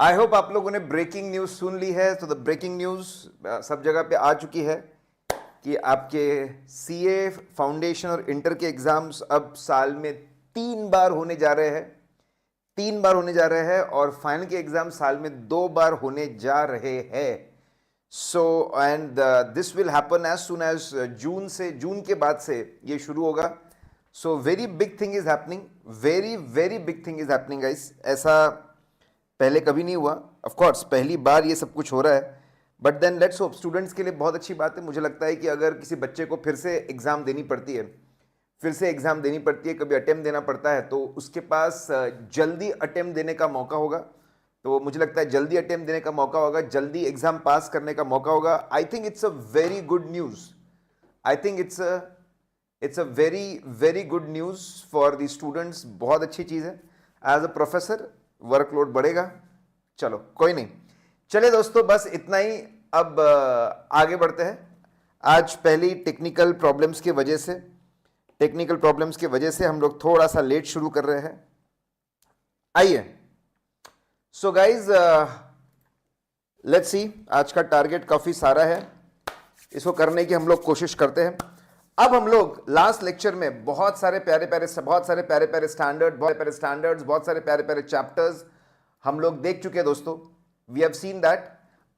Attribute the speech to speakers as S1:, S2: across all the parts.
S1: I hope आप लोगों ने ब्रेकिंग न्यूज सुन ली है। तो द ब्रेकिंग न्यूज सब जगह पे आ चुकी है कि आपके सीए फाउंडेशन और इंटर के एग्जाम्स अब साल में 3 बार होने जा रहे हैं। 3 बार होने जा रहे हैं और फाइनल के एग्जाम साल में 2 बार होने जा रहे हैं। So and this will happen as soon as June के बाद से ये शुरू होगा। So very big thing is happening, very very big thing is happening guys. ऐसा पहले कभी नहीं हुआ। ऑफ कोर्स पहली बार ये सब कुछ हो रहा है, but then let's hope students के लिए बहुत अच्छी बात है। मुझे लगता है कि अगर किसी बच्चे को फिर से एग्जाम देनी पड़ती है, कभी अटेम्प्ट देना पड़ता है, तो उसके पास जल्दी अटेम्प्ट देने का मौका होगा। तो मुझे लगता है जल्दी अटेम्प्ट देने का मौका होगा, जल्दी एग्जाम पास करने का मौका होगा। I think it's a very good news. I think it's a very very good news for the students. बहुत अच्छी चीज है। एज अ प्रोफेसर वर्कलोड बढ़ेगा। चलो कोई नहीं, चले दोस्तों, बस इतना ही। अब आगे बढ़ते हैं। आज पहली टेक्निकल प्रॉब्लम्स की वजह से हम लोग थोड़ा सा लेट शुरू कर रहे हैं। आइए, सो गाइज लेट्स सी। आज का टारगेट काफी सारा है, इसको करने की हम लोग कोशिश करते हैं। अब हम लोग लास्ट लेक्चर में बहुत सारे प्यारे प्यारे स्टैंडर्ड्स, बहुत सारे प्यारे प्यारे चैप्टर्स हम लोग देख चुके हैं दोस्तों। We have seen that.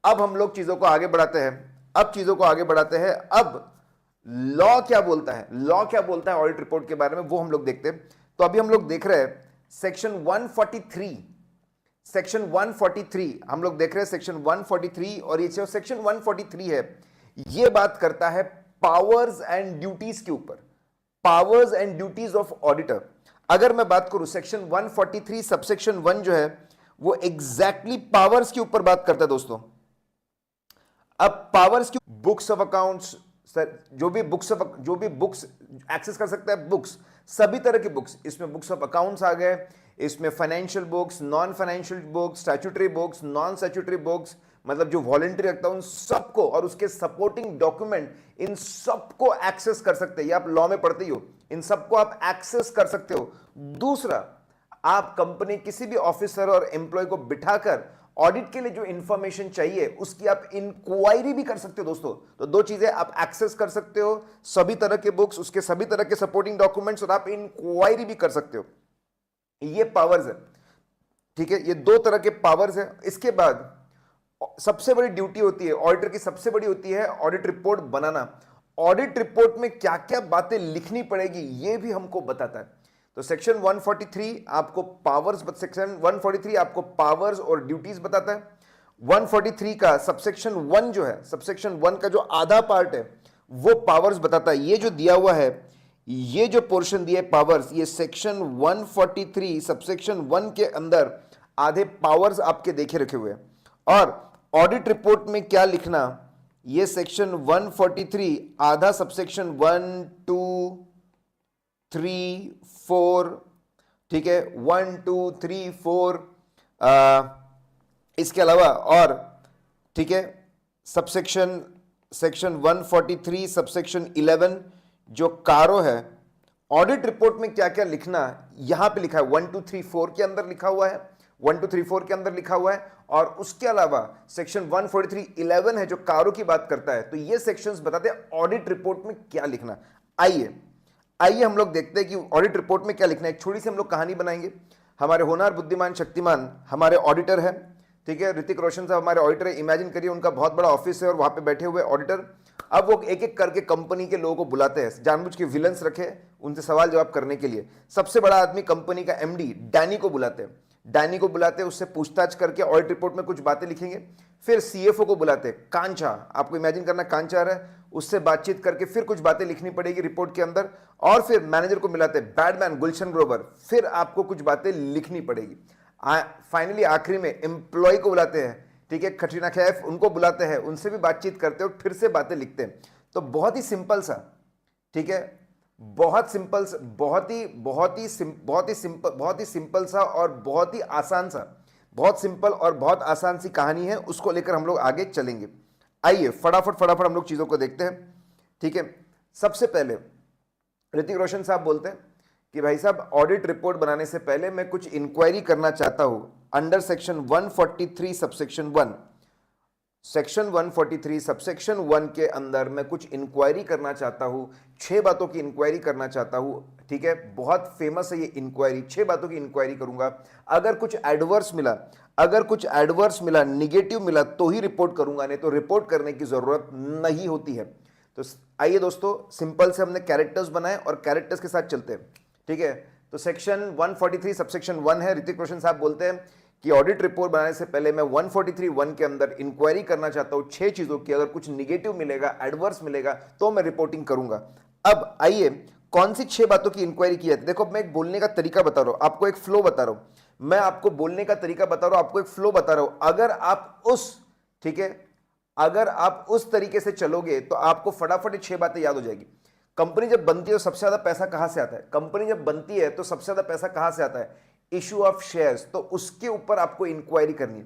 S1: अब हम लोग चीजों को आगे बढ़ाते हैं। अब लॉ क्या बोलता है ऑडिट रिपोर्ट के बारे में, वो हम लोग देखते हैं। तो अभी हम लोग देख रहे हैं सेक्शन 143 हम लोग देख रहे हैं सेक्शन 143। और ये जो सेक्शन 143 है, ये बात करता है पावर्स एंड ड्यूटीज के ऊपर, powers and duties of auditor. अगर मैं बात करूं सेक्शन 143 सबसेक्शन 1 जो है, वो एग्जैक्टली पावर्स के ऊपर बात करता है दोस्तों। अब पावर्स की बुक्स ऑफ अकाउंट्स, जो भी बुक्स एक्सेस कर सकता है, बुक्स, सभी तरह की बुक्स, इसमें बुक्स ऑफ अकाउंट्स आ गए, इसमें financial books, non financial books, statutory books, non statutory books, मतलब जो वॉलंटरी रखता है उन सबको, और उसके सपोर्टिंग डॉक्यूमेंट, इन सबको एक्सेस कर सकते हैं। ये आप लॉ में पढ़ते ही हो, इन सबको आप एक्सेस कर सकते हो। दूसरा, आप कंपनी किसी भी ऑफिसर और एम्प्लॉय को बिठाकर ऑडिट के लिए जो इंफॉर्मेशन चाहिए उसकी आप इंक्वायरी भी कर सकते हो दोस्तों। तो दो चीजें आप एक्सेस कर सकते हो, सभी तरह के बुक्स, उसके सभी तरह के सपोर्टिंग डॉक्यूमेंट्स, और आप इंक्वायरी भी कर सकते हो। ये पावर्स है, ठीक है। ये दो तरह के पावर्स है। इसके बाद सबसे बड़ी ड्यूटी होती है ऑडिटर की, सबसे बड़ी होती है ऑडिट रिपोर्ट बनाना। ऑडिट रिपोर्ट में क्या क्या बातें लिखनी पड़ेगी ये भी हमको बताता है। तो सेक्शन 143 आपको पावर्स और ड्यूटीज बताता है। 143 का सबसेक्शन 1 जो है, सबसेक्शन 1 का जो आधा पार्ट है वो पावर्स बताता है। ये जो दिया हुआ है, ये जो पोर्शन दिया है पावर्स, ये सेक्शन 143 सबसेक्शन 1 के अंदर आधे पावर्स आपके देखे रखे हुए हैं। और ऑडिट रिपोर्ट में क्या लिखना, ये सेक्शन 143 आधा सबसेक्शन 1 2 3 4, ठीक है, 1 2 3 4, इसके अलावा और, ठीक है, सेक्शन 143 सबसेक्शन 11 जो कारो है। ऑडिट रिपोर्ट में क्या क्या लिखना, यहां पे लिखा है 1 2 3 4 के अंदर लिखा हुआ है, 1 2 3 4 के अंदर लिखा हुआ है। और उसके अलावा सेक्शन 143 11 है जो कारो की बात करता है। तो ये सेक्शंस बताते हैं ऑडिट रिपोर्ट में क्या लिखना। आइए हम लोग देखते हैं कि ऑडिट रिपोर्ट में क्या लिखना है। एक छोटी सी हम लोग कहानी बनाएंगे। हमारे होनहार बुद्धिमान शक्तिमान हमारे ऑडिटर है, ठीक है, ऋतिक रोशन साहब हमारे ऑडिटर है। इमेजिन करिए उनका बहुत बड़ा ऑफिस है और वहां पे बैठे हुए ऑडिटर, अब वो एक एक करके कंपनी के लोगों को बुलाते हैं, जानबूझ के विलन्स रखे उनसे सवाल जवाब करने के लिए। सबसे बड़ा आदमी कंपनी का एमडी डैनी को बुलाते हैं, उससे पूछताछ करके ऑडिट रिपोर्ट में कुछ बातें लिखेंगे। फिर सीएफओ को बुलाते हैं, कांचा, आपको इमेजिन करना कांचा आ रहा है, उससे बातचीत करके फिर कुछ बातें लिखनी पड़ेगी रिपोर्ट के अंदर। और फिर मैनेजर को मिलाते हैं, बैडमैन गुलशन ग्रोवर, फिर आपको कुछ बातें लिखनी पड़ेगी। फाइनली आखिरी में एम्प्लॉय को बुलाते हैं, ठीक है, कटरीना कैफ, उनको बुलाते हैं, उनसे भी बातचीत करते हैं और फिर से बातें लिखते हैं। तो बहुत ही सिंपल सा, ठीक है, बहुत सिंपल सा और बहुत ही आसान सा, बहुत सिंपल और बहुत आसान सी कहानी है, उसको लेकर हम लोग आगे चलेंगे। आइए फटाफट हम लोग चीजों को देखते हैं, ठीक है। सबसे पहले ऋतिक रोशन साहब बोलते हैं कि भाई साहब ऑडिट रिपोर्ट बनाने से पहले मैं कुछ इंक्वायरी करना चाहता हूं under section 143 subsection 1, section 143 subsection 1 के अंदर मैं कुछ इंक्वायरी करना चाहता हूं, 6 बातों की इंक्वायरी करना चाहता हूं, ठीक है, बहुत फेमस है ये इंक्वायरी, 6 बातों की इंक्वायरी करूंगा। अगर कुछ एडवर्स मिला, अगर कुछ एडवर्स मिला, निगेटिव मिला तो ही रिपोर्ट करूंगा, नहीं तो रिपोर्ट करने की जरूरत नहीं होती है। तो आइए दोस्तों, सिंपल से हमने कैरेक्टर्स बनाए और कैरेक्टर्स के साथ चलते हैं, ठीक है। तो सेक्शन 143 सबसेक्शन 1 है। ऋतिक रोशन साहब बोलते हैं कि ऑडिट रिपोर्ट बनाने से पहले मैं 143(1) के अंदर इंक्वायरी करना चाहता हूं 6 चीजों की, अगर कुछ निगेटिव मिलेगा, एडवर्स मिलेगा तो मैं रिपोर्टिंग करूंगा। अब आइए कौन सी 6 बातों की इंक्वायरी की जाती है। देखो, मैं एक बोलने का तरीका बता रहा हूं, आपको एक फ्लो बता रहा हूं, मैं आपको बोलने का तरीका बता रहा हूं, आपको एक फ्लो बता रहा हूं। अगर आप उस, ठीक है, अगर आप उस तरीके से चलोगे तो आपको फटाफट 6 बातें याद हो जाएगी। कंपनी जब बनती है तो सबसे ज्यादा पैसा कहां से आता है? कंपनी जब बनती है तो सबसे ज्यादा पैसा कहां से आता है? Issue of shares. तो उसके ऊपर आपको इंक्वायरी करनी है।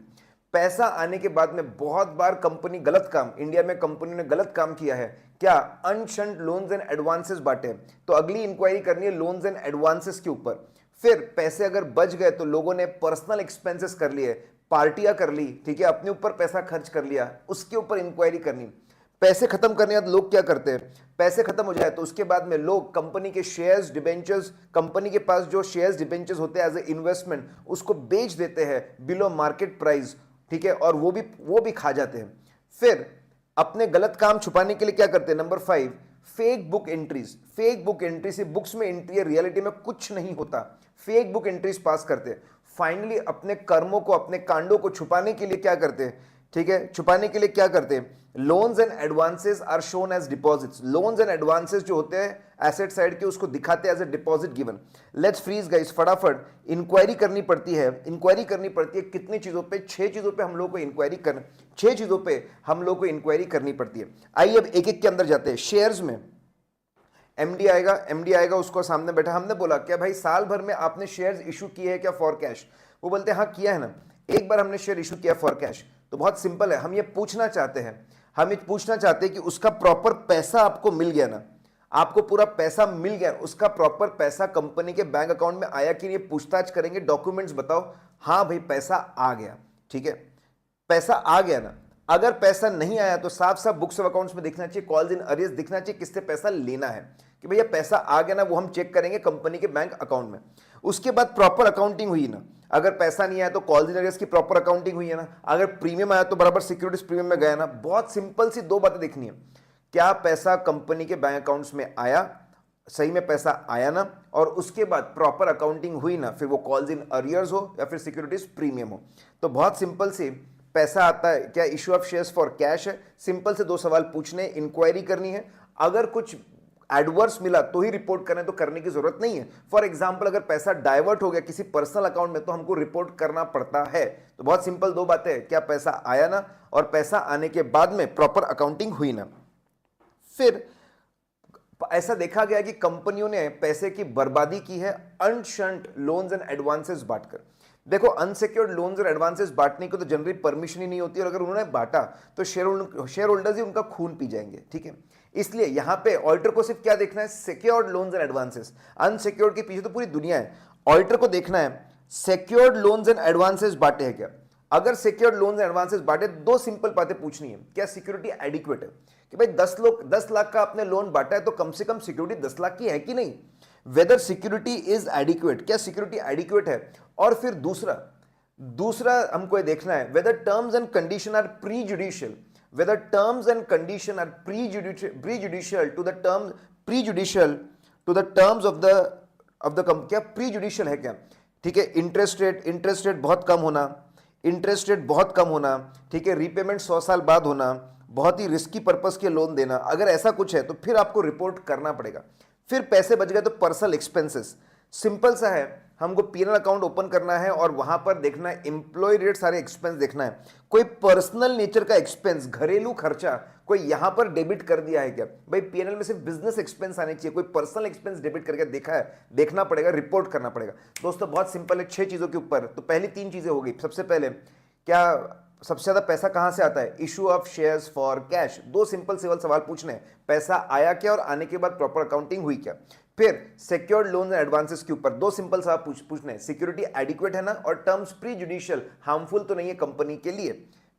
S1: पैसा आने के बाद में बहुत बार कंपनी गलत काम, इंडिया में कंपनी ने गलत काम किया है, क्या? अनशंट लोन्स एंड एडवांसेस बांटे हैं। तो अगली इंक्वायरी करनी है लोन्स एंड एडवांसेस के ऊपर। फिर पैसे अगर बच गए तो लोगों ने पर्सनल एक्सपेंसेस कर लिए, पार्टियां कर ली, ठीक है, अपने ऊपर पैसा खर्च कर लिया, उसके ऊपर इंक्वायरी करनी। पैसे खत्म करने के बाद लोग क्या करते हैं? पैसे खत्म हो जाए तो उसके बाद में लोग कंपनी के शेयर्स, डिबेंचर्स, कंपनी के पास जो शेयर्स, डिबेंचर्स होते हैं एज ए इन्वेस्टमेंट, उसको बेच देते हैं बिलो मार्केट प्राइस, ठीक है, और वो भी खा जाते हैं। फिर अपने गलत काम छुपाने के लिए क्या करते हैं? Number 5, fake book entries. Fake book entry से बुक्स में एंट्री है, रियलिटी में कुछ नहीं होता। फेक बुक एंट्रीज पास करते हैं। फाइनली अपने कर्मों को, अपने कांडों को छुपाने के लिए क्या करते हैं? ठीक है, छुपाने के लिए क्या करते हैं? Loans and advances are shown as deposits. Loans and advances जो होते हैं एसेट साइड के, उसको दिखाते हैं as a deposit given. Let's freeze guys, फटाफट इंक्वायरी करनी पड़ती है। इंक्वायरी करनी पड़ती है कितनी चीजों पे? 6 चीजों पे हम लोग को इंक्वायरी करना, 6 चीजों पे हम लोग को इंक्वायरी करनी पड़ती है। आइए अब एक एक के अंदर जाते हैं। शेयर्स में एमडी आएगा, एमडी आएगा, उसको सामने बैठा, हमने बोला क्या भाई साल भर में आपने शेयर्स इशू किए हैं क्या फॉर कैश? वो बोलते हैं हाँ किया है ना, एक बार हमने शेयर इशू किया फॉर कैश। तो बहुत सिंपल है, हम ये पूछना चाहते हैं, हम ये पूछना चाहते हैं कि उसका प्रॉपर पैसा आपको मिल गया ना, आपको पूरा पैसा मिल गया, उसका प्रॉपर पैसा कंपनी के बैंक अकाउंट में आया कि नहीं, पूछताछ करेंगे, डॉक्यूमेंट्स बताओ, हाँ भाई पैसा आ गया, ठीक है, पैसा आ गया ना। अगर पैसा नहीं आया तो साफ साफ बुक्स ऑफ अकाउंट्स में दिखना चाहिए, कॉल्स इन अरियर्स दिखना चाहिए, किससे पैसा लेना है, कि भैया पैसा आ गया ना, वो हम चेक करेंगे कंपनी के बैंक अकाउंट में। उसके बाद प्रॉपर अकाउंटिंग हुई ना, अगर पैसा नहीं आया तो कॉल्स इन अरियर्स की प्रॉपर अकाउंटिंग हुई है ना, अगर प्रीमियम आया तो बराबर सिक्योरिटीज प्रीमियम में गया ना। बहुत सिंपल सी 2 बातें देखनी है, क्या पैसा कंपनी के बैंक अकाउंट्स में आया, सही में पैसा आया ना, और उसके बाद प्रॉपर अकाउंटिंग हुई ना, फिर वो कॉल्स इन अरियर्स हो या फिर सिक्योरिटीज प्रीमियम हो। तो बहुत सिंपल सी, पैसा आता है क्या, issue of shares for cash है, सिंपल से 2 सवाल पूछने, इंक्वायरी करनी है। अगर कुछ एडवर्स मिला तो ही रिपोर्ट करने, तो करने की जरूरत नहीं है। फॉर एग्जांपल अगर पैसा डाइवर्ट हो गया किसी पर्सनल अकाउंट में तो हमको रिपोर्ट करना पड़ता है। तो बहुत सिंपल 2 बातें हैं, क्या पैसा आया ना, और पैसा आने के बाद में प्रॉपर अकाउंटिंग हुई ना। फिर ऐसा देखा गया कि कंपनियों ने पैसे की बर्बादी की है अनशंट लोन्स एंड एडवांसेस बांटकर। देखो, अनसिक्योर्ड लोन्स और एडवांसेस बांटने को तो जनरली परमिशन ही नहीं होती, और अगर उन्होंने बांटा तो शेयर होल्डर्स ही उनका खून पी जाएंगे, ठीक है। इसलिए यहां पे ऑडिटर को सिर्फ क्या देखना है? Secured loans and advances. Unsecured के पीछे तो पूरी दुनिया है, ऑडिटर को देखना है सिक्योर्ड लोन्स एंड एडवांसेस बांटे हैं क्या। अगर सिक्योर्ड लोन्स एंड एडवांसेस बांटे, 2 सिंपल बातें पूछनी है, क्या सिक्योरिटी एडिक्वेट है, कि भाई 10 लाख का आपने लोन बांटा है तो कम से कम सिक्योरिटी 10 लाख की है कि नहीं, वेदर सिक्योरिटी इज एडिक्वेट, क्या सिक्योरिटी एडिक्वेट है। और फिर दूसरा हमको ये देखना है whether terms and condition are prejudicial, whether terms and condition are prejudicial to the terms of the क्या प्री जुडिशियल है क्या, ठीक है। इंटरेस्ट रेट बहुत कम होना, इंटरेस्ट रेट बहुत कम होना, ठीक है, रीपेमेंट 100 साल बाद होना, बहुत ही रिस्की पर्पस के लोन देना, अगर ऐसा कुछ है तो फिर आपको रिपोर्ट करना पड़ेगा। फिर पैसे बच गए तो पर्सनल एक्सपेंसेस, सिंपल सा है, हमको पीएनएल अकाउंट ओपन करना है और वहां पर देखना है एम्प्लॉय रेट, सारे एक्सपेंस देखना है, कोई पर्सनल नेचर का एक्सपेंस, घरेलू खर्चा कोई यहां पर डेबिट कर दिया है क्या। भाई पीएनएल में सिर्फ बिजनेस एक्सपेंस आने चाहिए, कोई पर्सनल एक्सपेंस डेबिट करके देखा है, देखना पड़ेगा, रिपोर्ट करना पड़ेगा। दोस्तों बहुत सिंपल है, 6 चीजों के ऊपर। तो पहली 3 चीजें हो गई। सबसे पहले क्या सबसे ज्यादा पैसा कहां से आता है? Issue of shares for cash. 2 simple civil सवाल पूछने हैं, पैसा आया क्या और आने के बाद प्रॉपर अकाउंटिंग हुई क्या। फिर सिक्योर्ड लोन्स एंड एडवांसेस के ऊपर दो सिंपल सवाल पूछने हैं, सिक्योरिटी एडिक्वेट है ना, और टर्म्स प्री जुडिशियल हार्मफुल तो नहीं है कंपनी के लिए।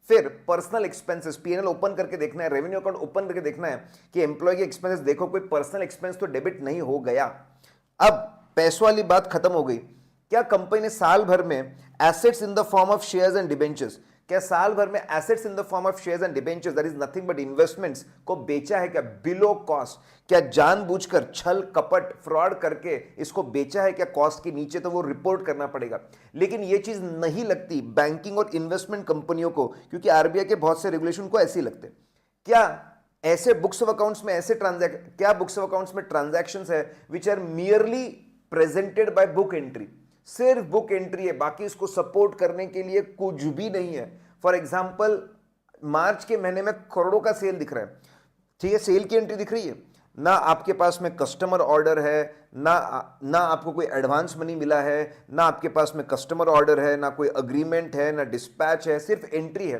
S1: फिर पर्सनल एक्सपेंसेस, पीएनएल ओपन करके देखना है, रेवेन्यू अकाउंट ओपन करके देखना है कि एम्प्लॉय के एक्सपेंसेस देखो कोई पर्सनल एक्सपेंस तो डेबिट नहीं हो गया। अब पैसों वाली बात खत्म हो गई। क्या कंपनी ने साल भर में assets in the form of shares and debentures, क्या साल भर में assets in the form of shares and debentures that is nothing but investments को बेचा है क्या बिलो कॉस्ट? क्या जानबूझकर छल कपट फ्रॉड करके इसको बेचा है क्या कॉस्ट के नीचे? तो वो रिपोर्ट करना पड़ेगा। लेकिन ये चीज नहीं लगती बैंकिंग और इन्वेस्टमेंट कंपनियों को, क्योंकि आरबीआई के बहुत से रेगुलेशन को ऐसे ही लगते। क्या ऐसे बुक्स ऑफ अकाउंट्स में क्या बुक्स ऑफ अकाउंट्स में ट्रांजैक्शंस है which are merely presented by book entry, सिर्फ बुक एंट्री है, बाकी इसको सपोर्ट करने के लिए कुछ भी नहीं है। फॉर एग्जाम्पल मार्च के महीने में करोड़ों का सेल दिख रहा है, ठीक है, सेल की एंट्री दिख रही है ना, आपके पास में कस्टमर ऑर्डर है ना आपको कोई एडवांस मनी मिला है, ना आपके पास में कस्टमर ऑर्डर है, ना कोई अग्रीमेंट है, ना डिस्पैच है, सिर्फ एंट्री है।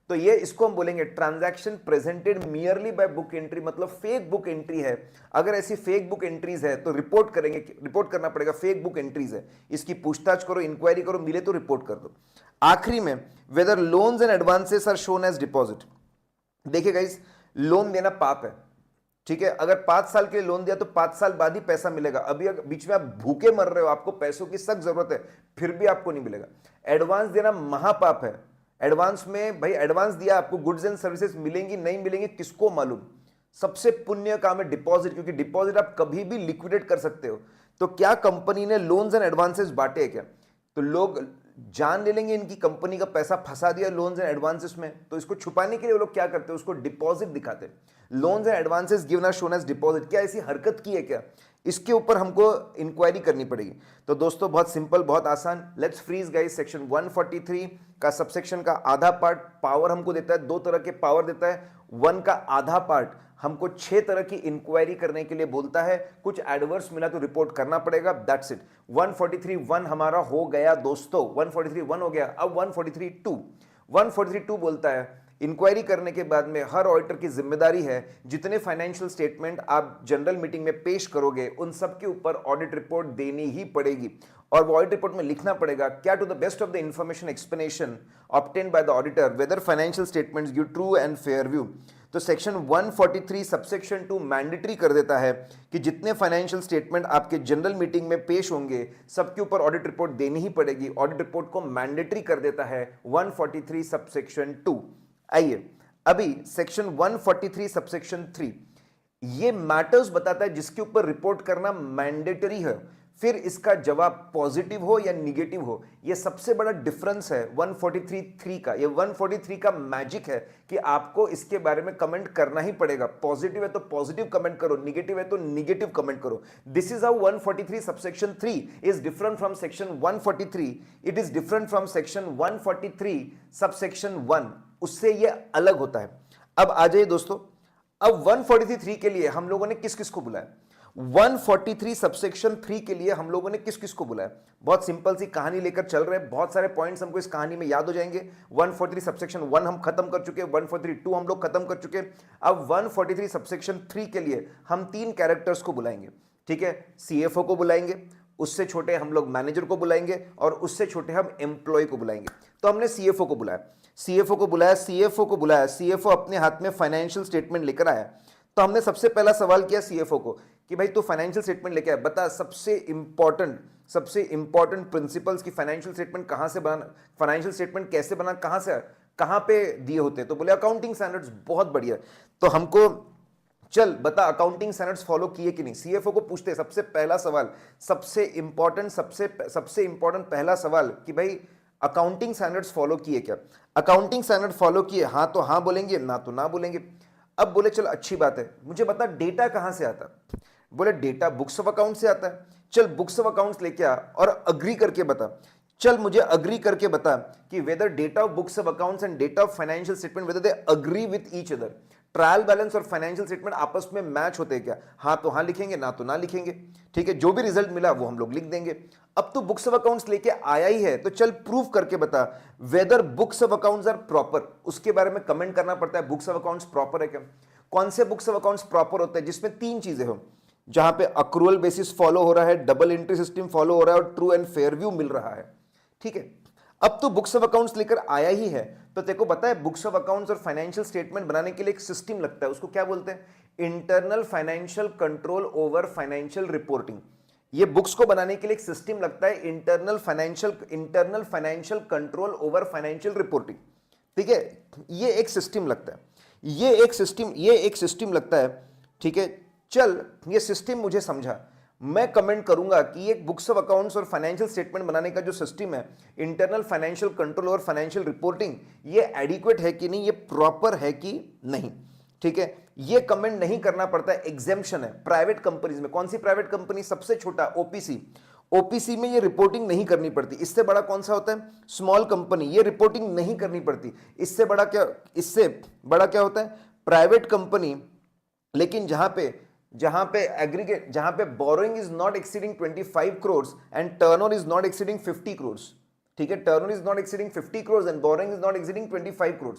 S1: तो ये इसको हम बोलेंगे transaction presented merely by book entry, मतलब फेक बुक एंट्री है। अगर ऐसी फेक बुक एंट्रीज है तो रिपोर्ट करेंगे, रिपोर्ट करना पड़ेगा फेक बुक एंट्रीज है, इसकी पूछताछ करो, इंक्वायरी करो, मिले तो रिपोर्ट कर दो। आखिरी में whether loans and advances are shown as deposit. देखिए गाइस, लोन देना पाप है, ठीक है, अगर 5 साल के लिए लोन दिया तो 5 साल बाद ही पैसा मिलेगा। अभी अगर बीच में आप भूखे मर रहे हो, आपको पैसों की सख्त जरूरत है, फिर भी आपको नहीं मिलेगा। एडवांस देना महापाप है। एडवांस में भाई एडवांस दिया, आपको गुड्स एंड सर्विसेज मिलेंगी नहीं मिलेंगी किसको मालूम। सबसे पुण्य काम है डिपॉजिट, क्योंकि डिपॉजिट आप कभी भी लिक्विडेट कर सकते हो। तो क्या कंपनी ने लोन्स एंड एडवांसेस बांटे क्या? तो लोग जान ले लेंगे इनकी कंपनी का पैसा फंसा दिया लोन्स एंड एडवांसेस में, तो इसको छुपाने के लिए वो लोग क्या करते हैं, उसको डिपॉजिट दिखाते हैं। Loans and advances given are shown as deposit, क्या ऐसी हरकत की है क्या? इसके ऊपर हमको इंक्वायरी करनी पड़ेगी। तो दोस्तों बहुत सिंपल, बहुत आसान। लेट्स फ्रीज गाइस, सेक्शन 143 का सबसेक्शन का आधा पार्ट पावर हमको देता है, 2 तरह के पावर देता है। 1 का आधा पार्ट हमको 6 तरह की इंक्वायरी करने के लिए बोलता है, कुछ एडवर्स मिला तो रिपोर्ट करना पड़ेगा, दैट्स इट। 143(1) हमारा हो गया दोस्तों, 143(1) हो गया। अब 143(2) बोलता है इंक्वायरी करने के बाद में हर ऑडिटर की जिम्मेदारी है जितने फाइनेंशियल स्टेटमेंट आप जनरल मीटिंग में पेश करोगे उन सब के ऊपर ऑडिट रिपोर्ट देनी ही पड़ेगी। और वो ऑडिट रिपोर्ट में लिखना पड़ेगा क्या, to the best of the information explanation obtained by the auditor whether financial statements give true and fair view. तो सेक्शन 143 सबसेक्शन 2 मैंडेटरी कर देता है कि जितने फाइनेंशियल स्टेटमेंट आपके जनरल मीटिंग में पेश होंगे सबके ऊपर ऑडिट रिपोर्ट देनी ही पड़ेगी। ऑडिट रिपोर्ट को मैंडेटरी कर देता है 143 सबसेक्शन 2। आइए अभी सेक्शन 143 सबसेक्शन 3 ये मैटर्स बताता है जिसके ऊपर रिपोर्ट करना मैंडेटरी है, फिर इसका जवाब पॉजिटिव हो या निगेटिव हो। ये सबसे बड़ा डिफरेंस है 143(3) का। ये 143 का मैजिक है कि आपको इसके बारे में कमेंट करना ही पड़ेगा। पॉजिटिव है तो पॉजिटिव कमेंट करो, निगेटिव है तो निगेटिव कमेंट करो। This is how 143 subsection 3 is different from section 143। It is different from section 143 subsection 1, उससे ये अलग होता है। अब आ जाइए दोस्तों, अब 143 के लिए हम लोगों ने किस किस को बुलाया? 143 सबसेक्शन 3 के लिए हम लोगों ने किस किस को बुलाया? बहुत सिंपल सी कहानी लेकर चल रहे हैं, बहुत सारे पॉइंट्स हमको इस कहानी में याद हो जाएंगे। 143 सबसेक्शन 1 हम खत्म कर चुके हैं, 143(2) हम लोग खत्म कर चुके हैं। अब 143 सबसेक्शन 3 के लिए हम 3 कैरेक्टर्स को बुलाएंगे, ठीक है। सीएफओ को बुलाएंगे, उससे छोटे हम लोग मैनेजर को बुलाएंगे, और उससे छोटे हम एम्प्लॉय को बुलाएंगे। तो हमने सीएफओ को बुलाया, सीएफओ अपने हाथ में फाइनेंशियल स्टेटमेंट लेकर आया। तो हमने सबसे पहला सवाल किया सीएफओ को कि भाई तू फाइनेंशियल स्टेटमेंट लेके आया, बता सबसे इंपॉर्टेंट प्रिंसिपल्स की फाइनेंशियल स्टेटमेंट कहां से बना, फाइनेंशियल स्टेटमेंट कैसे बना, कहां पे दिए होते। तो बोले अकाउंटिंग स्टैंडर्ड्स, बहुत बढ़िया। तो हमको चल बता अकाउंटिंग स्टैंडर्ड्स फॉलो किए कि नहीं। सीएफओ को पूछते सबसे पहला सवाल, सबसे इंपॉर्टेंट पहला सवाल कि भाई अकाउंटिंग स्टैंडर्ड्स फॉलो किए क्या? अकाउंटिंग स्टैंडर्ड फॉलो किए, हाँ तो हाँ बोलेंगे, ना तो ना बोलेंगे। अब बोले चल अच्छी बात है, मुझे बता डेटा कहां से आता? बोले डेटा बुक्स ऑफ अकाउंट से आता है। चल बुक्स ऑफ अकाउंट्स लेके आ और अग्री करके बता। चल मुझे अग्री करके बता कि whether data of books of accounts and data of financial statement whether they agree with each other. Trial balance और फाइनेंशियल स्टेटमेंट आपस में मैच होते हैं क्या? हाँ तो हाँ लिखेंगे, ना तो ना लिखेंगे, ठीक है। जो भी रिजल्ट मिला वो हम लोग लिख देंगे। अब तो बुक्स ऑफ अकाउंट्स लेके आया ही है तो चल प्रूव करके बता whether books of accounts are proper. उसके बारे में कमेंट करना पड़ता है बुक्स ऑफ अकाउंट्स प्रॉपर है क्या। कौन से बुक्स ऑफ अकाउंट्स प्रॉपर होते हैं? जिसमें 3 चीजें हो, जहां पे अक्रूवल बेसिस फॉलो हो रहा है, डबल एंट्री सिस्टम फॉलो हो रहा है और ट्रू एंड फेयर व्यू मिल रहा है। ठीक है, अब तो बुक्स ऑफ अकाउंट्स लेकर आया ही है, तो तेरे को पता है बुक्स ऑफ अकाउंट्स और फाइनेंशियल स्टेटमेंट बनाने के लिए एक सिस्टम लगता है, उसको क्या बोलते हैं? Internal financial control over financial reporting. ये बुक्स को बनाने के लिए एक सिस्टम लगता है, internal financial control over financial reporting. ठीक है, ये एक सिस्टम लगता है, ये एक सिस्टम लगता है। ठीक है, चल ये सिस्टम मुझे समझा, मैं कमेंट करूंगा कि एक बुक्स ऑफ अकाउंट्स और फाइनेंशियल स्टेटमेंट बनाने का जो सिस्टम है, इंटरनल फाइनेंशियल कंट्रोल और फाइनेंशियल रिपोर्टिंग, ये एडिक्वेट है कि नहीं, ये प्रॉपर है कि नहीं। ठीक है, ये कमेंट नहीं करना पड़ता है, एग्जेम्पशन है प्राइवेट कंपनीज में। कौन सी प्राइवेट कंपनी? सबसे छोटा ओपीसी। ओपीसी में ये रिपोर्टिंग नहीं करनी पड़ती। इससे बड़ा कौन सा होता है? स्मॉल कंपनी, ये रिपोर्टिंग नहीं करनी पड़ती। इससे बड़ा क्या होता है? प्राइवेट कंपनी, लेकिन जहां पे एग्रीगेट, जहां पे borrowing is not exceeding 25 crore and turnover is not exceeding 50 crore. ठीक है, turnover is not exceeding 50 crore and borrowing is not exceeding 25 crore.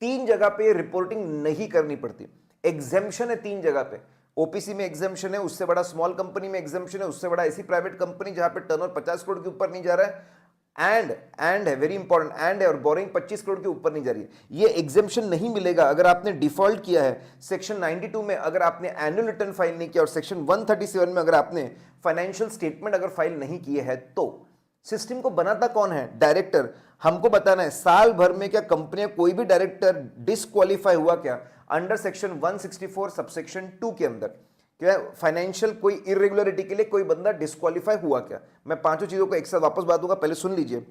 S1: तीन जगह पे रिपोर्टिंग नहीं करनी पड़ती, एग्जेम्पशन है तीन जगह पे। ओपीसी में एग्जेम्पशन है, उससे बड़ा स्मॉल कंपनी में एग्जेम्पशन है, उससे बड़ा ऐसी प्राइवेट कंपनी जहां पे टर्नओवर 50 करोड़ के ऊपर नहीं जा रहा है, एंड है, वेरी इंपॉर्टेंट, एंड है, और बोरिंग 25 करोड़ के ऊपर नहीं जा रही है। ये एग्जेम्पशन नहीं मिलेगा अगर आपने डिफॉल्ट किया है सेक्शन 92 में, अगर आपने एनुअल रिटर्न फाइल नहीं किया, और सेक्शन 137 में अगर आपने फाइनेंशियल स्टेटमेंट अगर फाइल नहीं किए है। तो सिस्टम को बनाता कौन है? डायरेक्टर। हमको बताना है साल भर में क्या कंपनियां, कोई भी डायरेक्टर डिसक्वालीफाई हुआ क्या अंडर सेक्शन 164 सबसेक्शन 2 के अंदर? क्या फाइनेंशियल कोई इरेगुलरिटी के लिए कोई बंदा डिस्क्वालीफाई हुआ क्या? मैं पांचों चीजों को एक साथ वापस बात दूंगा, पहले सुन लीजिए।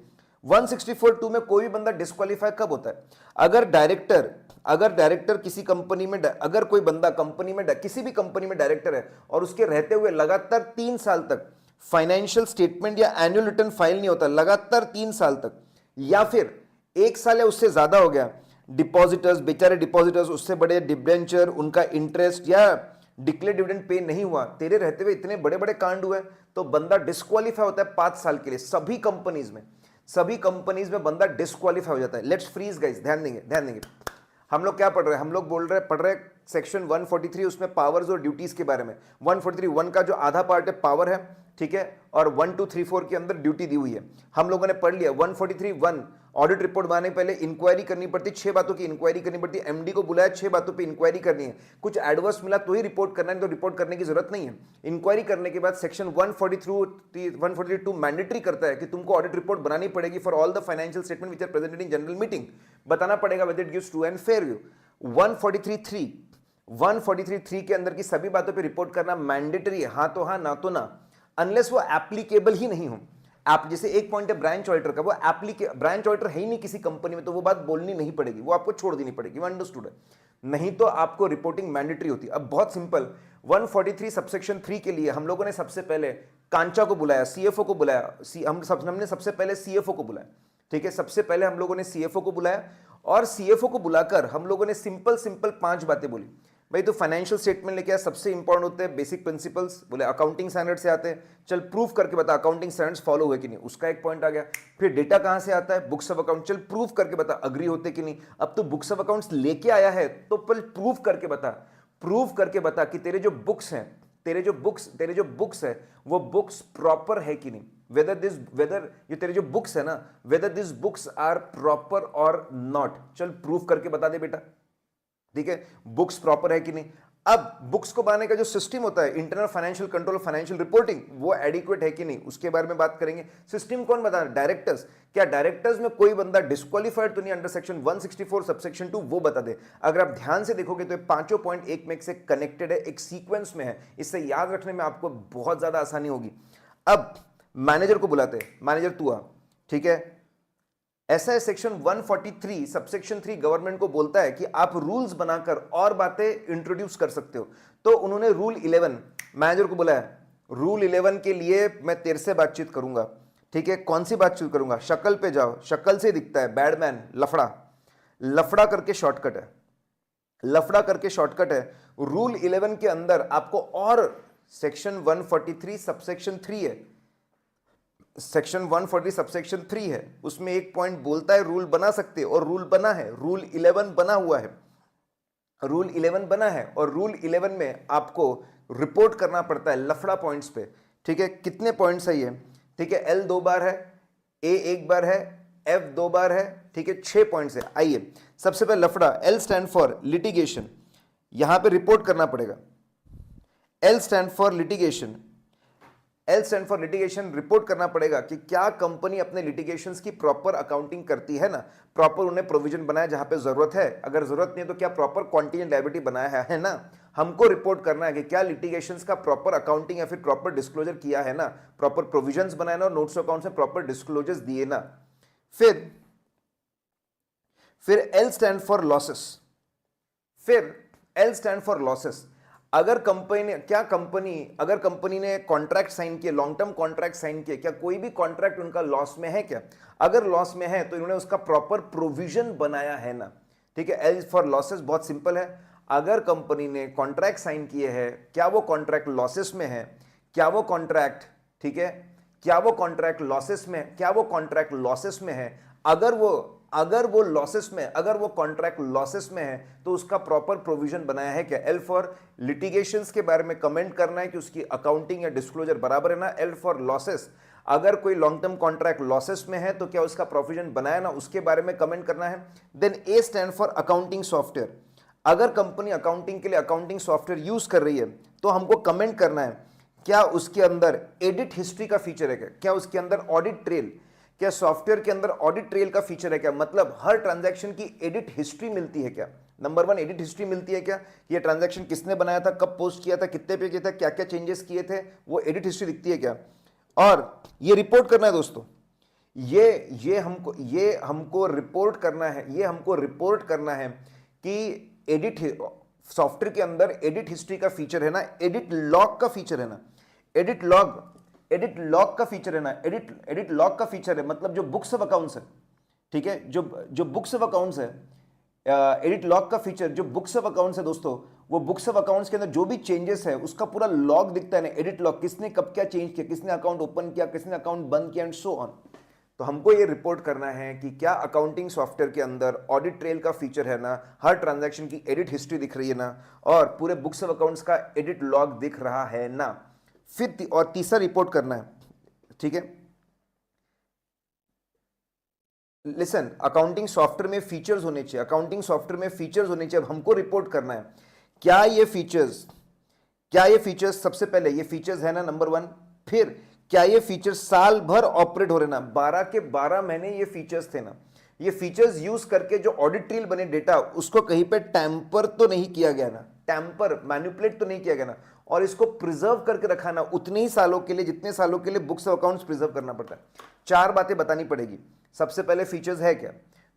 S1: 164(2) में कोई भी बंदा डिस्क्वालीफाई कब होता है? अगर डायरेक्टर किसी कंपनी में, अगर कोई बंदा कंपनी में, किसी भी कंपनी में डायरेक्टर है और उसके रहते हुए लगातार 3 साल तक फाइनेंशियल स्टेटमेंट या एनुअल रिटर्न फाइल नहीं होता, लगातार 3 साल तक, या फिर 1 साल या उससे ज्यादा हो गया, डिपॉजिटर्स, बेचारे डिपॉजिटर्स, उससे बड़े डिबेंचर, उनका इंटरेस्ट या डिक्लेयर डिविडेंड पे नहीं हुआ, तेरे रहते हुए इतने बड़े बड़े कांड हुए, तो बंदा डिस्क्वालीफाई होता है 5 साल के लिए। सभी कंपनीज में बंदा डिस्क्वालीफाई हो जाता है। लेट्स फ्रीज गाइस, ध्यान देंगे। हम लोग क्या पढ़ रहे हैं? हम लोग पढ़ रहे हैं सेक्शन 143, उसमें पावर्स और ड्यूटीज के बारे में। 143(1) का जो आधा पार्ट है पावर है, ठीक है, और 1, 2, 3, 4 के अंदर ड्यूटी दी हुई है। हम लोगों ने पढ़ लिया 143(1) ऑडिट रिपोर्ट बनाने पहले इंक्वायरी करनी पड़ती, 6 बातों की इंक्वायरी करनी पड़ती। एमडी को बुलाया, 6 बातों पे इंक्वायरी करनी है, कुछ एडवर्स मिला तो ही रिपोर्ट करना है, तो रिपोर्ट करने की जरूरत नहीं है। इंक्वायरी करने के बाद सेक्शन 142 मैंडेटरी करता है कि तुमको ऑडिट रिपोर्ट बनानी पड़ेगी for all the financial statement which are presented in general meeting. बताना पड़ेगा whether it gives true and fair view. 143(3) के अंदर की सभी बातों पे रिपोर्ट करना मैंडेटरी है, हाँ तो हाँ, ना तो ना, अनलेस वो एप्लीकेबल ही नहीं हो। आप जैसे एक पॉइंट है ब्रांच ऑडिटर का, वो ब्रांच ऑडिटर है ही नहीं किसी कंपनी में, तो वो बात बोलनी नहीं पड़ेगी, वो आपको छोड़ देनी पड़ेगी। अंडरस्टूड है? नहीं तो आपको रिपोर्टिंग मैंडेटरी होती है। अब बहुत सिंपल, 143 सबसेक्शन 3 के लिए हम लोगों ने सबसे पहले कांचा को बुलाया, सीएफओ को बुलाया, हमने सबसे पहले सीएफओ को बुलाया। ठीक है, सबसे पहले हम लोगों ने सीएफओ को बुलाया, और सीएफओ को बुलाकर हम लोगों ने सिंपल 5 बातें बोली। भाई तो फाइनेंशियल स्टेटमेंट लेके आया, सबसे इंपॉर्टेंट होते हैं बेसिक प्रिंसिपल्स, बोले अकाउंटिंग स्टैंडर्ड से आते हैं, चल प्रूफ करके बता अकाउंटिंग स्टैंडर्ड्स फॉलो हुए कि नहीं, उसका एक पॉइंट आ गया। फिर डेटा कहां से आता है? बुक्स ऑफ अकाउंट, चल प्रूफ करके बता अग्री होते कि नहीं। अब तो बुक्स ऑफ अकाउंट्स लेके आया है, तो पहले प्रूफ करके बता कि तेरे जो बुक्स है वो बुक्स प्रॉपर है कि नहीं, वेदर ये तेरे जो बुक्स है ना, whether this books are proper और नॉट। चल प्रूफ करके बता दे बेटा, ठीक है, बुक्स प्रॉपर है कि नहीं। अब बुक्स को बनाने का जो सिस्टम होता है, internal financial control, financial reporting, वो एडिक्वेट है कि नहीं, उसके बारे में बात करेंगे। सिस्टम कौन बता रहा है? डायरेक्टर्स। क्या डायरेक्टर्स में कोई बंदा डिस्क्वालीफाइड तो नहीं अंडर सेक्शन 164 सबसेक्शन 2? वो बता दे। अगर आप ध्यान से देखोगे तो ये पांचों पॉइंट एक में से कनेक्टेड है, एक सीक्वेंस में है, इससे याद रखने में आपको बहुत ज्यादा आसानी होगी। अब मैनेजर को बुलाते हैं, मैनेजर तू आ, ठीक है। ऐसा है सेक्शन 143 सबसेक्शन 3 गवर्नमेंट को बोलता है कि आप रूल्स बनाकर और बातें इंट्रोड्यूस कर सकते हो। तो उन्होंने रूल 11 मैनेजर को बुलाया, रूल 11 के लिए मैं तेरे से बातचीत करूंगा, ठीक है। कौन सी बातचीत करूंगा? शक्ल पे जाओ, शक्ल से दिखता है बैडमैन, लफड़ा करके शॉर्टकट है। रूल 11 के अंदर आपको, और सेक्शन 143 सबसेक्शन 3 है, सेक्शन 140 सबसेक्शन 3 है, उसमें एक पॉइंट बोलता है रूल बना सकते, और रूल बना है, रूल 11 बना हुआ है, रूल 11 बना है। और रूल 11 में आपको रिपोर्ट करना पड़ता है लफड़ा पॉइंट्स पे, ठीक है। कितने पॉइंट्स है ये, ठीक है। एल 2 बार है, ए 1 बार है, एफ 2 बार है, ठीक है। 6 पॉइंट्स है। आइए सबसे पहले लफड़ा, एल स्टैंड फॉर लिटिगेशन, यहां पे रिपोर्ट करना पड़ेगा। L stand for litigation, L stand for litigation, report करना पड़ेगा कि क्या कंपनी अपने लिटिगेशंस की प्रॉपर अकाउंटिंग करती है ना, प्रॉपर उन्हें प्रोविजन बनाया जहां पे जरूरत है, अगर जरूरत नहीं है तो क्या प्रॉपर कॉन्टिजेंट लायबिलिटी बनाया है ना। हमको रिपोर्ट करना है कि क्या लिटिगेशंस का प्रॉपर अकाउंटिंग या फिर प्रॉपर डिस्क्लोजर किया है ना, प्रॉपर प्रोविजंस बनाए ना और नोट्स ऑफ अकाउंट से प्रॉपर डिस्क्लोजर्स दिए ना। फिर एल स्टैंड फॉर लॉसेस, फिर एल स्टैंड फॉर लॉसेस। अगर कंपनी ने, क्या कंपनी, अगर कंपनी ने कॉन्ट्रैक्ट साइन किए, लॉन्ग टर्म कॉन्ट्रैक्ट साइन किए, क्या कोई भी कॉन्ट्रैक्ट उनका लॉस में है क्या, अगर लॉस में है तो इन्होंने उसका प्रॉपर प्रोविजन बनाया है ना, ठीक है। एल फॉर लॉसेस बहुत सिंपल है, अगर कंपनी ने कॉन्ट्रैक्ट साइन किए हैं, क्या वो कॉन्ट्रैक्ट लॉसेस में है, क्या वो कॉन्ट्रैक्ट, ठीक है, क्या वो कॉन्ट्रैक्ट लॉसेस में, क्या वो कॉन्ट्रैक्ट लॉसेस में है, अगर वो लॉसेस में, अगर वो कॉन्ट्रैक्ट लॉसेस में है तो उसका प्रॉपर प्रोविजन बनाया है क्या। एल फॉर लिटिगेशंस के बारे में कमेंट करना है कि उसकी अकाउंटिंग या डिस्क्लोजर बराबर है ना। एल फॉर लॉसेस, अगर कोई लॉन्ग टर्म कॉन्ट्रैक्ट लॉसेस में है तो क्या उसका प्रोविजन बनाया ना, उसके बारे में कमेंट करना है। Then A stand for accounting software, अगर कंपनी अकाउंटिंग के लिए अकाउंटिंग सॉफ्टवेयर यूज कर रही है तो हमको कमेंट करना है क्या उसके अंदर एडिट हिस्ट्री का फीचर है क्या, क्या उसके अंदर ऑडिट ट्रेल, क्या सॉफ्टवेयर के अंदर ऑडिट ट्रेल का फीचर है क्या, मतलब हर ट्रांजैक्शन की एडिट हिस्ट्री मिलती है क्या। नंबर 1 एडिट हिस्ट्री मिलती है क्या, ये ट्रांजैक्शन किसने बनाया था, कब पोस्ट किया था, कितने पे किया था, क्या क्या चेंजेस किए थे, वो एडिट हिस्ट्री दिखती है क्या। और ये रिपोर्ट करना है दोस्तों, ये हमको रिपोर्ट करना है, ये हमको रिपोर्ट करना है कि एडिट सॉफ्टवेयर के अंदर एडिट हिस्ट्री का फीचर है ना, एडिट लॉग का फीचर है ना, एडिट लॉग का फीचर है ना, एडिट लॉग का फीचर है, मतलब जो बुक्स ऑफ अकाउंट्स है, ठीक है, जो बुक्स ऑफ अकाउंट्स है, एडिट लॉग का फीचर जो बुक्स ऑफ अकाउंट्स है दोस्तों, वो बुक्स ऑफ अकाउंट्स के अंदर जो भी चेंजेस है उसका पूरा लॉग दिखता है ना, एडिट लॉग, किसने कब क्या चेंज किया, किसने अकाउंट ओपन किया, किसने अकाउंट बंद किया एंड सो ऑन। तो हमको ये रिपोर्ट करना है कि क्या अकाउंटिंग सॉफ्टवेयर के अंदर ऑडिट ट्रेल का फीचर है ना, हर ट्रांजैक्शन की एडिट हिस्ट्री दिख रही है ना, और पूरे बुक्स ऑफ अकाउंट्स का एडिट लॉग दिख रहा है ना। फिर और तीसरा रिपोर्ट करना है, ठीक है। लिसन, अकाउंटिंग सॉफ्टवेयर में फीचर्स होने चाहिए, अकाउंटिंग सॉफ्टवेयर में फीचर्स होने चाहिए। हमको रिपोर्ट करना है क्या ये फीचर्स सबसे पहले ये फीचर्स है ना नंबर 1, फिर क्या ये फीचर्स साल भर ऑपरेट हो रहे ना, 12 के 12 महीने ये फीचर्स थे ना, ये फीचर्स यूज करके जो ऑडिट ट्रेल बने डेटा उसको कहीं पे टैंपर तो नहीं किया गया ना, टैंपर मैनिपुलेट तो नहीं किया गया ना, और इसको प्रिजर्व करके रखा ना उतने ही सालों के लिए जितने सालों के लिए बुक्स ऑफ अकाउंट्स प्रिजर्व करना पड़ता है। 4 बातें बतानी पड़ेगी। सबसे पहले फीचर्स है क्या,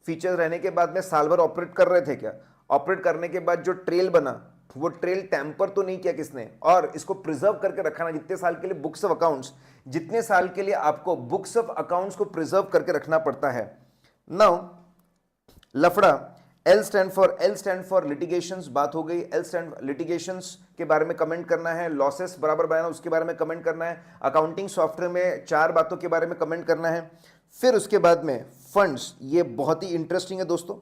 S1: फीचर्स रहने के बाद में साल भर ऑपरेट कर रहे थे क्या, ऑपरेट करने के बाद जो ट्रेल बना वो ट्रेल टैंपर तो नहीं किया किसने, और इसको प्रिजर्व करके रखना जितने साल के लिए बुक्स ऑफ अकाउंट्स, जितने साल के लिए आपको बुक्स ऑफ अकाउंट्स को प्रिजर्व करके रखना पड़ता है। नाउ लफड़ा, एल स्टैंड फॉर लिटिगेशंस, बात हो गई। एल स्टैंड लिटिगेशंस के बारे में कमेंट करना है, लॉसेस बराबर बनाना उसके बारे में कमेंट करना है, अकाउंटिंग सॉफ्टवेयर में 4 बातों के बारे में कमेंट करना है। फिर उसके बाद में फंड्स, ये बहुत ही इंटरेस्टिंग है दोस्तों,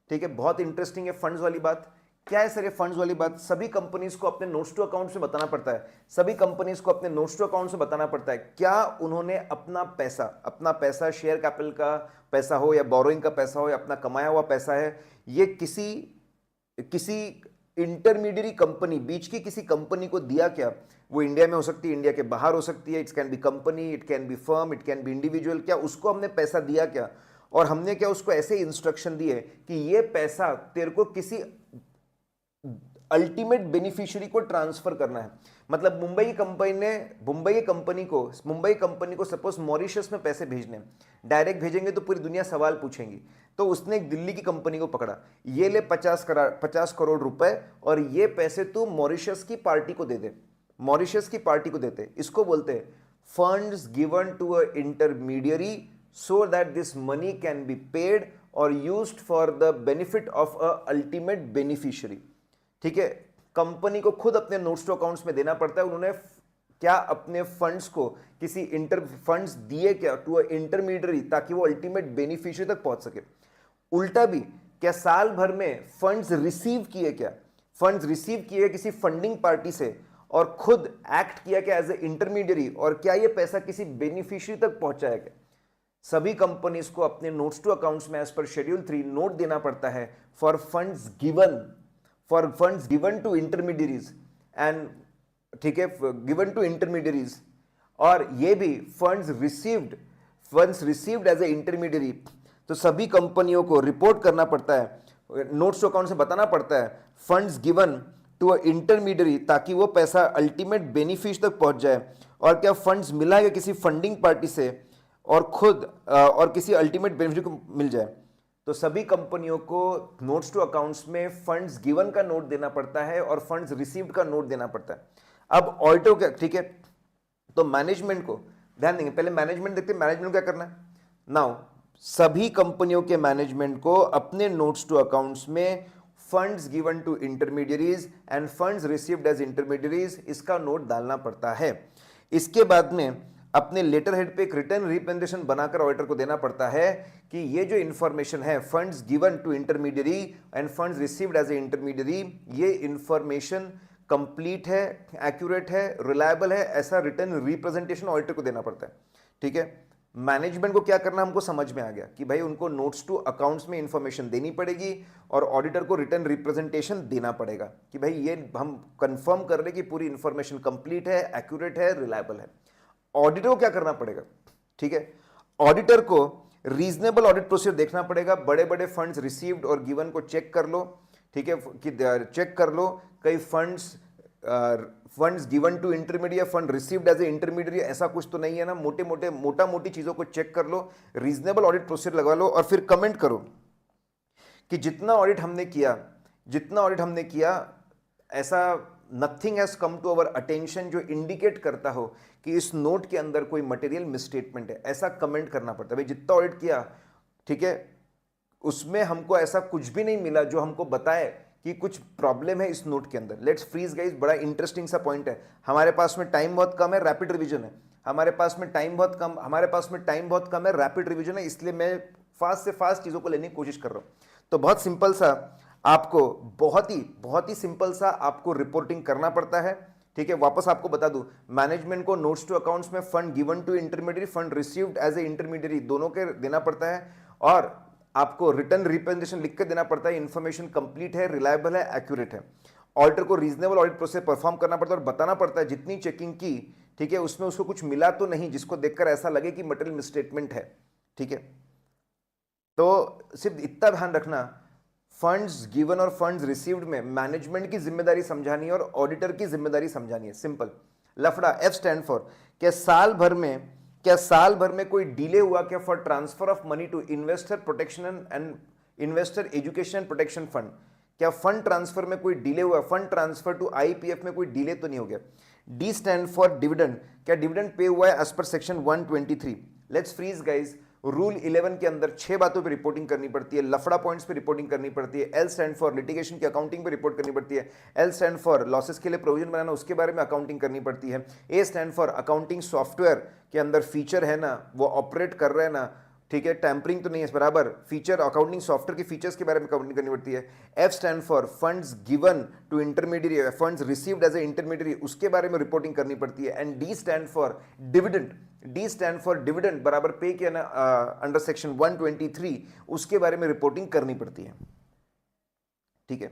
S1: ठीक है, बहुत इंटरेस्टिंग है फंड्स वाली बात। क्या है सर ये फंड्स वाली बात, सभी कंपनीज को अपने नोट्स टू अकाउंट्स में बताना पड़ता है, सभी कंपनीज को अपने नोट्स टू अकाउंट्स में बताना पड़ता है क्या उन्होंने अपना पैसा शेयर कैपिटल का पैसा हो या बोरोइंग का पैसा हो या अपना कमाया हुआ पैसा है, ये किसी इंटरमीडिएट कंपनी, बीच की किसी कंपनी को दिया क्या, वो इंडिया में हो सकती है, इंडिया के बाहर हो सकती है, it can be company, it can be firm, it can be individual, क्या उसको हमने पैसा दिया क्या, और हमने क्या उसको ऐसे इंस्ट्रक्शन दिए कि ये पैसा तेरे को किसी अल्टीमेट बेनिफिशियरी को ट्रांसफर करना है। मतलब मुंबई कंपनी को सपोज मॉरिशस में पैसे भेजने, डायरेक्ट भेजेंगे तो पूरी दुनिया सवाल पूछेंगी, तो उसने एक दिल्ली की कंपनी को पकड़ा, ये ले 50 करोड़ रुपए और ये पैसे तू मॉरिशस की पार्टी को दे दे, मॉरिशस की पार्टी को देते, इसको बोलते हैं funds given to a intermediary so that this money can be paid और used for the benefit of a ultimate beneficiary. ठीक है, कंपनी को खुद अपने नोट्स टू अकाउंट्स में देना पड़ता है, उन्होंने क्या अपने फंड्स को किसी फंड्स दिए क्या टू अ इंटरमीडियरी ताकि वो अल्टीमेट बेनिफिशियरी तक पहुंच सके। उल्टा भी क्या साल भर में फंड्स रिसीव किए क्या, फंड्स रिसीव किए किसी फंडिंग पार्टी से और खुद एक्ट किया क्या एज ए इंटरमीडियरी, और क्या ये पैसा किसी बेनिफिशियरी तक पहुंचाया गया? सभी कंपनीज को अपने नोट्स टू अकाउंट्स में एज पर शेड्यूल 3 नोट देना पड़ता है for funds given to intermediaries and, ठीक है, गिवन टू इंटरमीडियरीज, और ये भी funds received as a intermediary. तो सभी कंपनियों को रिपोर्ट करना पड़ता है, नोट्स टू अकाउंट से बताना पड़ता है funds given to a intermediary, ताकि वो पैसा अल्टीमेट बेनिफिश तक पहुंच जाए, और क्या फंड्स मिला है किसी फंडिंग पार्टी से और खुद और किसी अल्टीमेट बेनिफिशियरी को मिल जाए। तो सभी कंपनियों को नोट्स टू अकाउंट्स में फंड्स गिवन का नोट देना पड़ता है और फंड्स रिसीव्ड का नोट देना पड़ता है। अब ऑडिटर क्या, ठीक है, तो मैनेजमेंट को ध्यान देंगे, पहले मैनेजमेंट देखते हैं, मैनेजमेंट क्या करना है। नाउ सभी कंपनियों के मैनेजमेंट को अपने नोट्स टू अकाउंट्स में funds given to intermediaries and funds received as intermediaries, इसका नोट डालना पड़ता है। इसके बाद में अपने लेटर हेड पे एक रिटर्न रिप्रेजेंटेशन बनाकर ऑडिटर को देना पड़ता है कि ये जो इंफॉर्मेशन है funds given to intermediary and funds received as a intermediary, ये इंफॉर्मेशन कंप्लीट है, एक्यूरेट है, रिलायबल है, ऐसा रिटर्न रिप्रेजेंटेशन ऑडिटर को देना पड़ता है। ठीक है, मैनेजमेंट को क्या करना हमको समझ में आ गया कि भाई उनको नोट्स टू अकाउंट्स में इंफॉर्मेशन देनी पड़ेगी और ऑडिटर को रिटर्न रिप्रेजेंटेशन देना पड़ेगा कि भाई ये हम कंफर्म कर रहे कि पूरी इंफॉर्मेशन कंप्लीट है, एक्यूरेट है, रिलायबल है। ऑडिटर को क्या करना पड़ेगा? ठीक है, ऑडिटर को रीजनेबल ऑडिट प्रोसीजर देखना पड़ेगा। बड़े बड़े फंड्स रिसीव्ड और गिवन को चेक कर लो, ठीक है, कि चेक कर लो कई funds given to intermediate, fund received as a intermediate, ऐसा कुछ तो नहीं है ना। मोटा मोटी चीजों को चेक कर लो, रीजनेबल ऑडिट प्रोसीजर लगा लो और फिर कमेंट करो कि जितना ऑडिट हमने किया ऐसा nothing has come to our attention जो इंडिकेट करता हो कि इस नोट के अंदर कोई मटेरियल मिसस्टेटमेंट है, ऐसा कमेंट करना पड़ता है। भाई जितना ऑडिट किया, ठीक है, उसमें हमको ऐसा कुछ भी नहीं मिला जो हमको बताए कि कुछ प्रॉब्लम है इस नोट के अंदर। लेट्स फ्रीज गाइस, बड़ा इंटरेस्टिंग सा पॉइंट है। हमारे पास में टाइम बहुत कम है, रैपिड रिवीजन है। हमारे पास में टाइम बहुत कम है, रैपिड रिवीजन है, इसलिए मैं फास्ट से फास्ट चीजों को लेने की कोशिश कर रहा हूं। तो बहुत सिंपल सा आपको, बहुत ही सिंपल सा आपको रिपोर्टिंग करना पड़ता है। ठीक है, वापस आपको बता दूं, मैनेजमेंट को नोट्स टू अकाउंट्स में fund given to intermediary, fund received as a intermediary, दोनों के देना पड़ता है और आपको रिटर्न रिप्रेजेंटेशन लिख के देना पड़ता है। इंफॉर्मेशन कंप्लीट है, रिलायबल है, एक्यूरेट है। ऑडिटर को रीजनेबल ऑडिट प्रोसेस परफॉर्म करना पड़ता है और बताना पड़ता है जितनी चेकिंग की, ठीक है, उसमें उसको कुछ मिला तो नहीं जिसको देखकर ऐसा लगे कि मटेरियल मिसस्टेटमेंट है। ठीक है, तो सिर्फ इतना ध्यान रखना, फंड्स गिवन और फंड्स रिसीव्ड में मैनेजमेंट की जिम्मेदारी समझानी है और ऑडिटर की जिम्मेदारी समझानी है। सिंपल। लफड़ा, एफ स्टैंड फॉर, क्या साल भर में कोई डिले हुआ क्या for transfer of money to investor protection and investor education protection fund? क्या फंड ट्रांसफर में कोई डिले हुआ? फंड ट्रांसफर टू आईपीएफ में कोई डिले तो नहीं हो गया? डी स्टैंड फॉर डिविडेंड, क्या डिविडेंड पे हुआ है as per section 123? Let's freeze guys, rule 11 के अंदर 6 बातों पे रिपोर्टिंग करनी पड़ती है। लफड़ा पॉइंट्स पे रिपोर्टिंग करनी पड़ती है। एल स्टैंड फॉर लिटिगेशन की अकाउंटिंग पे रिपोर्ट करनी पड़ती है। एल स्टैंड फॉर लॉसेस के लिए प्रोविजन बनाना, उसके बारे में अकाउंटिंग करनी पड़ती है। ए स्टैंड फॉर अकाउंटिंग सॉफ्टवेयर के अंदर फीचर है ना, वो ऑपरेट कर रहे हैं ना, ठीक है, टैंपरिंग तो नहीं है, बराबर फीचर, अकाउंटिंग सॉफ्टवेयर के फीचर्स के बारे में अकाउंटिंग करनी पड़ती है। F stand for funds given to intermediary, funds received as a intermediary, उसके बारे में रिपोर्टिंग करनी पड़ती है। And D stand for dividend, D stand for dividend बराबर पे किया ना अंडर सेक्शन 123, उसके बारे में रिपोर्टिंग करनी पड़ती है। ठीक है,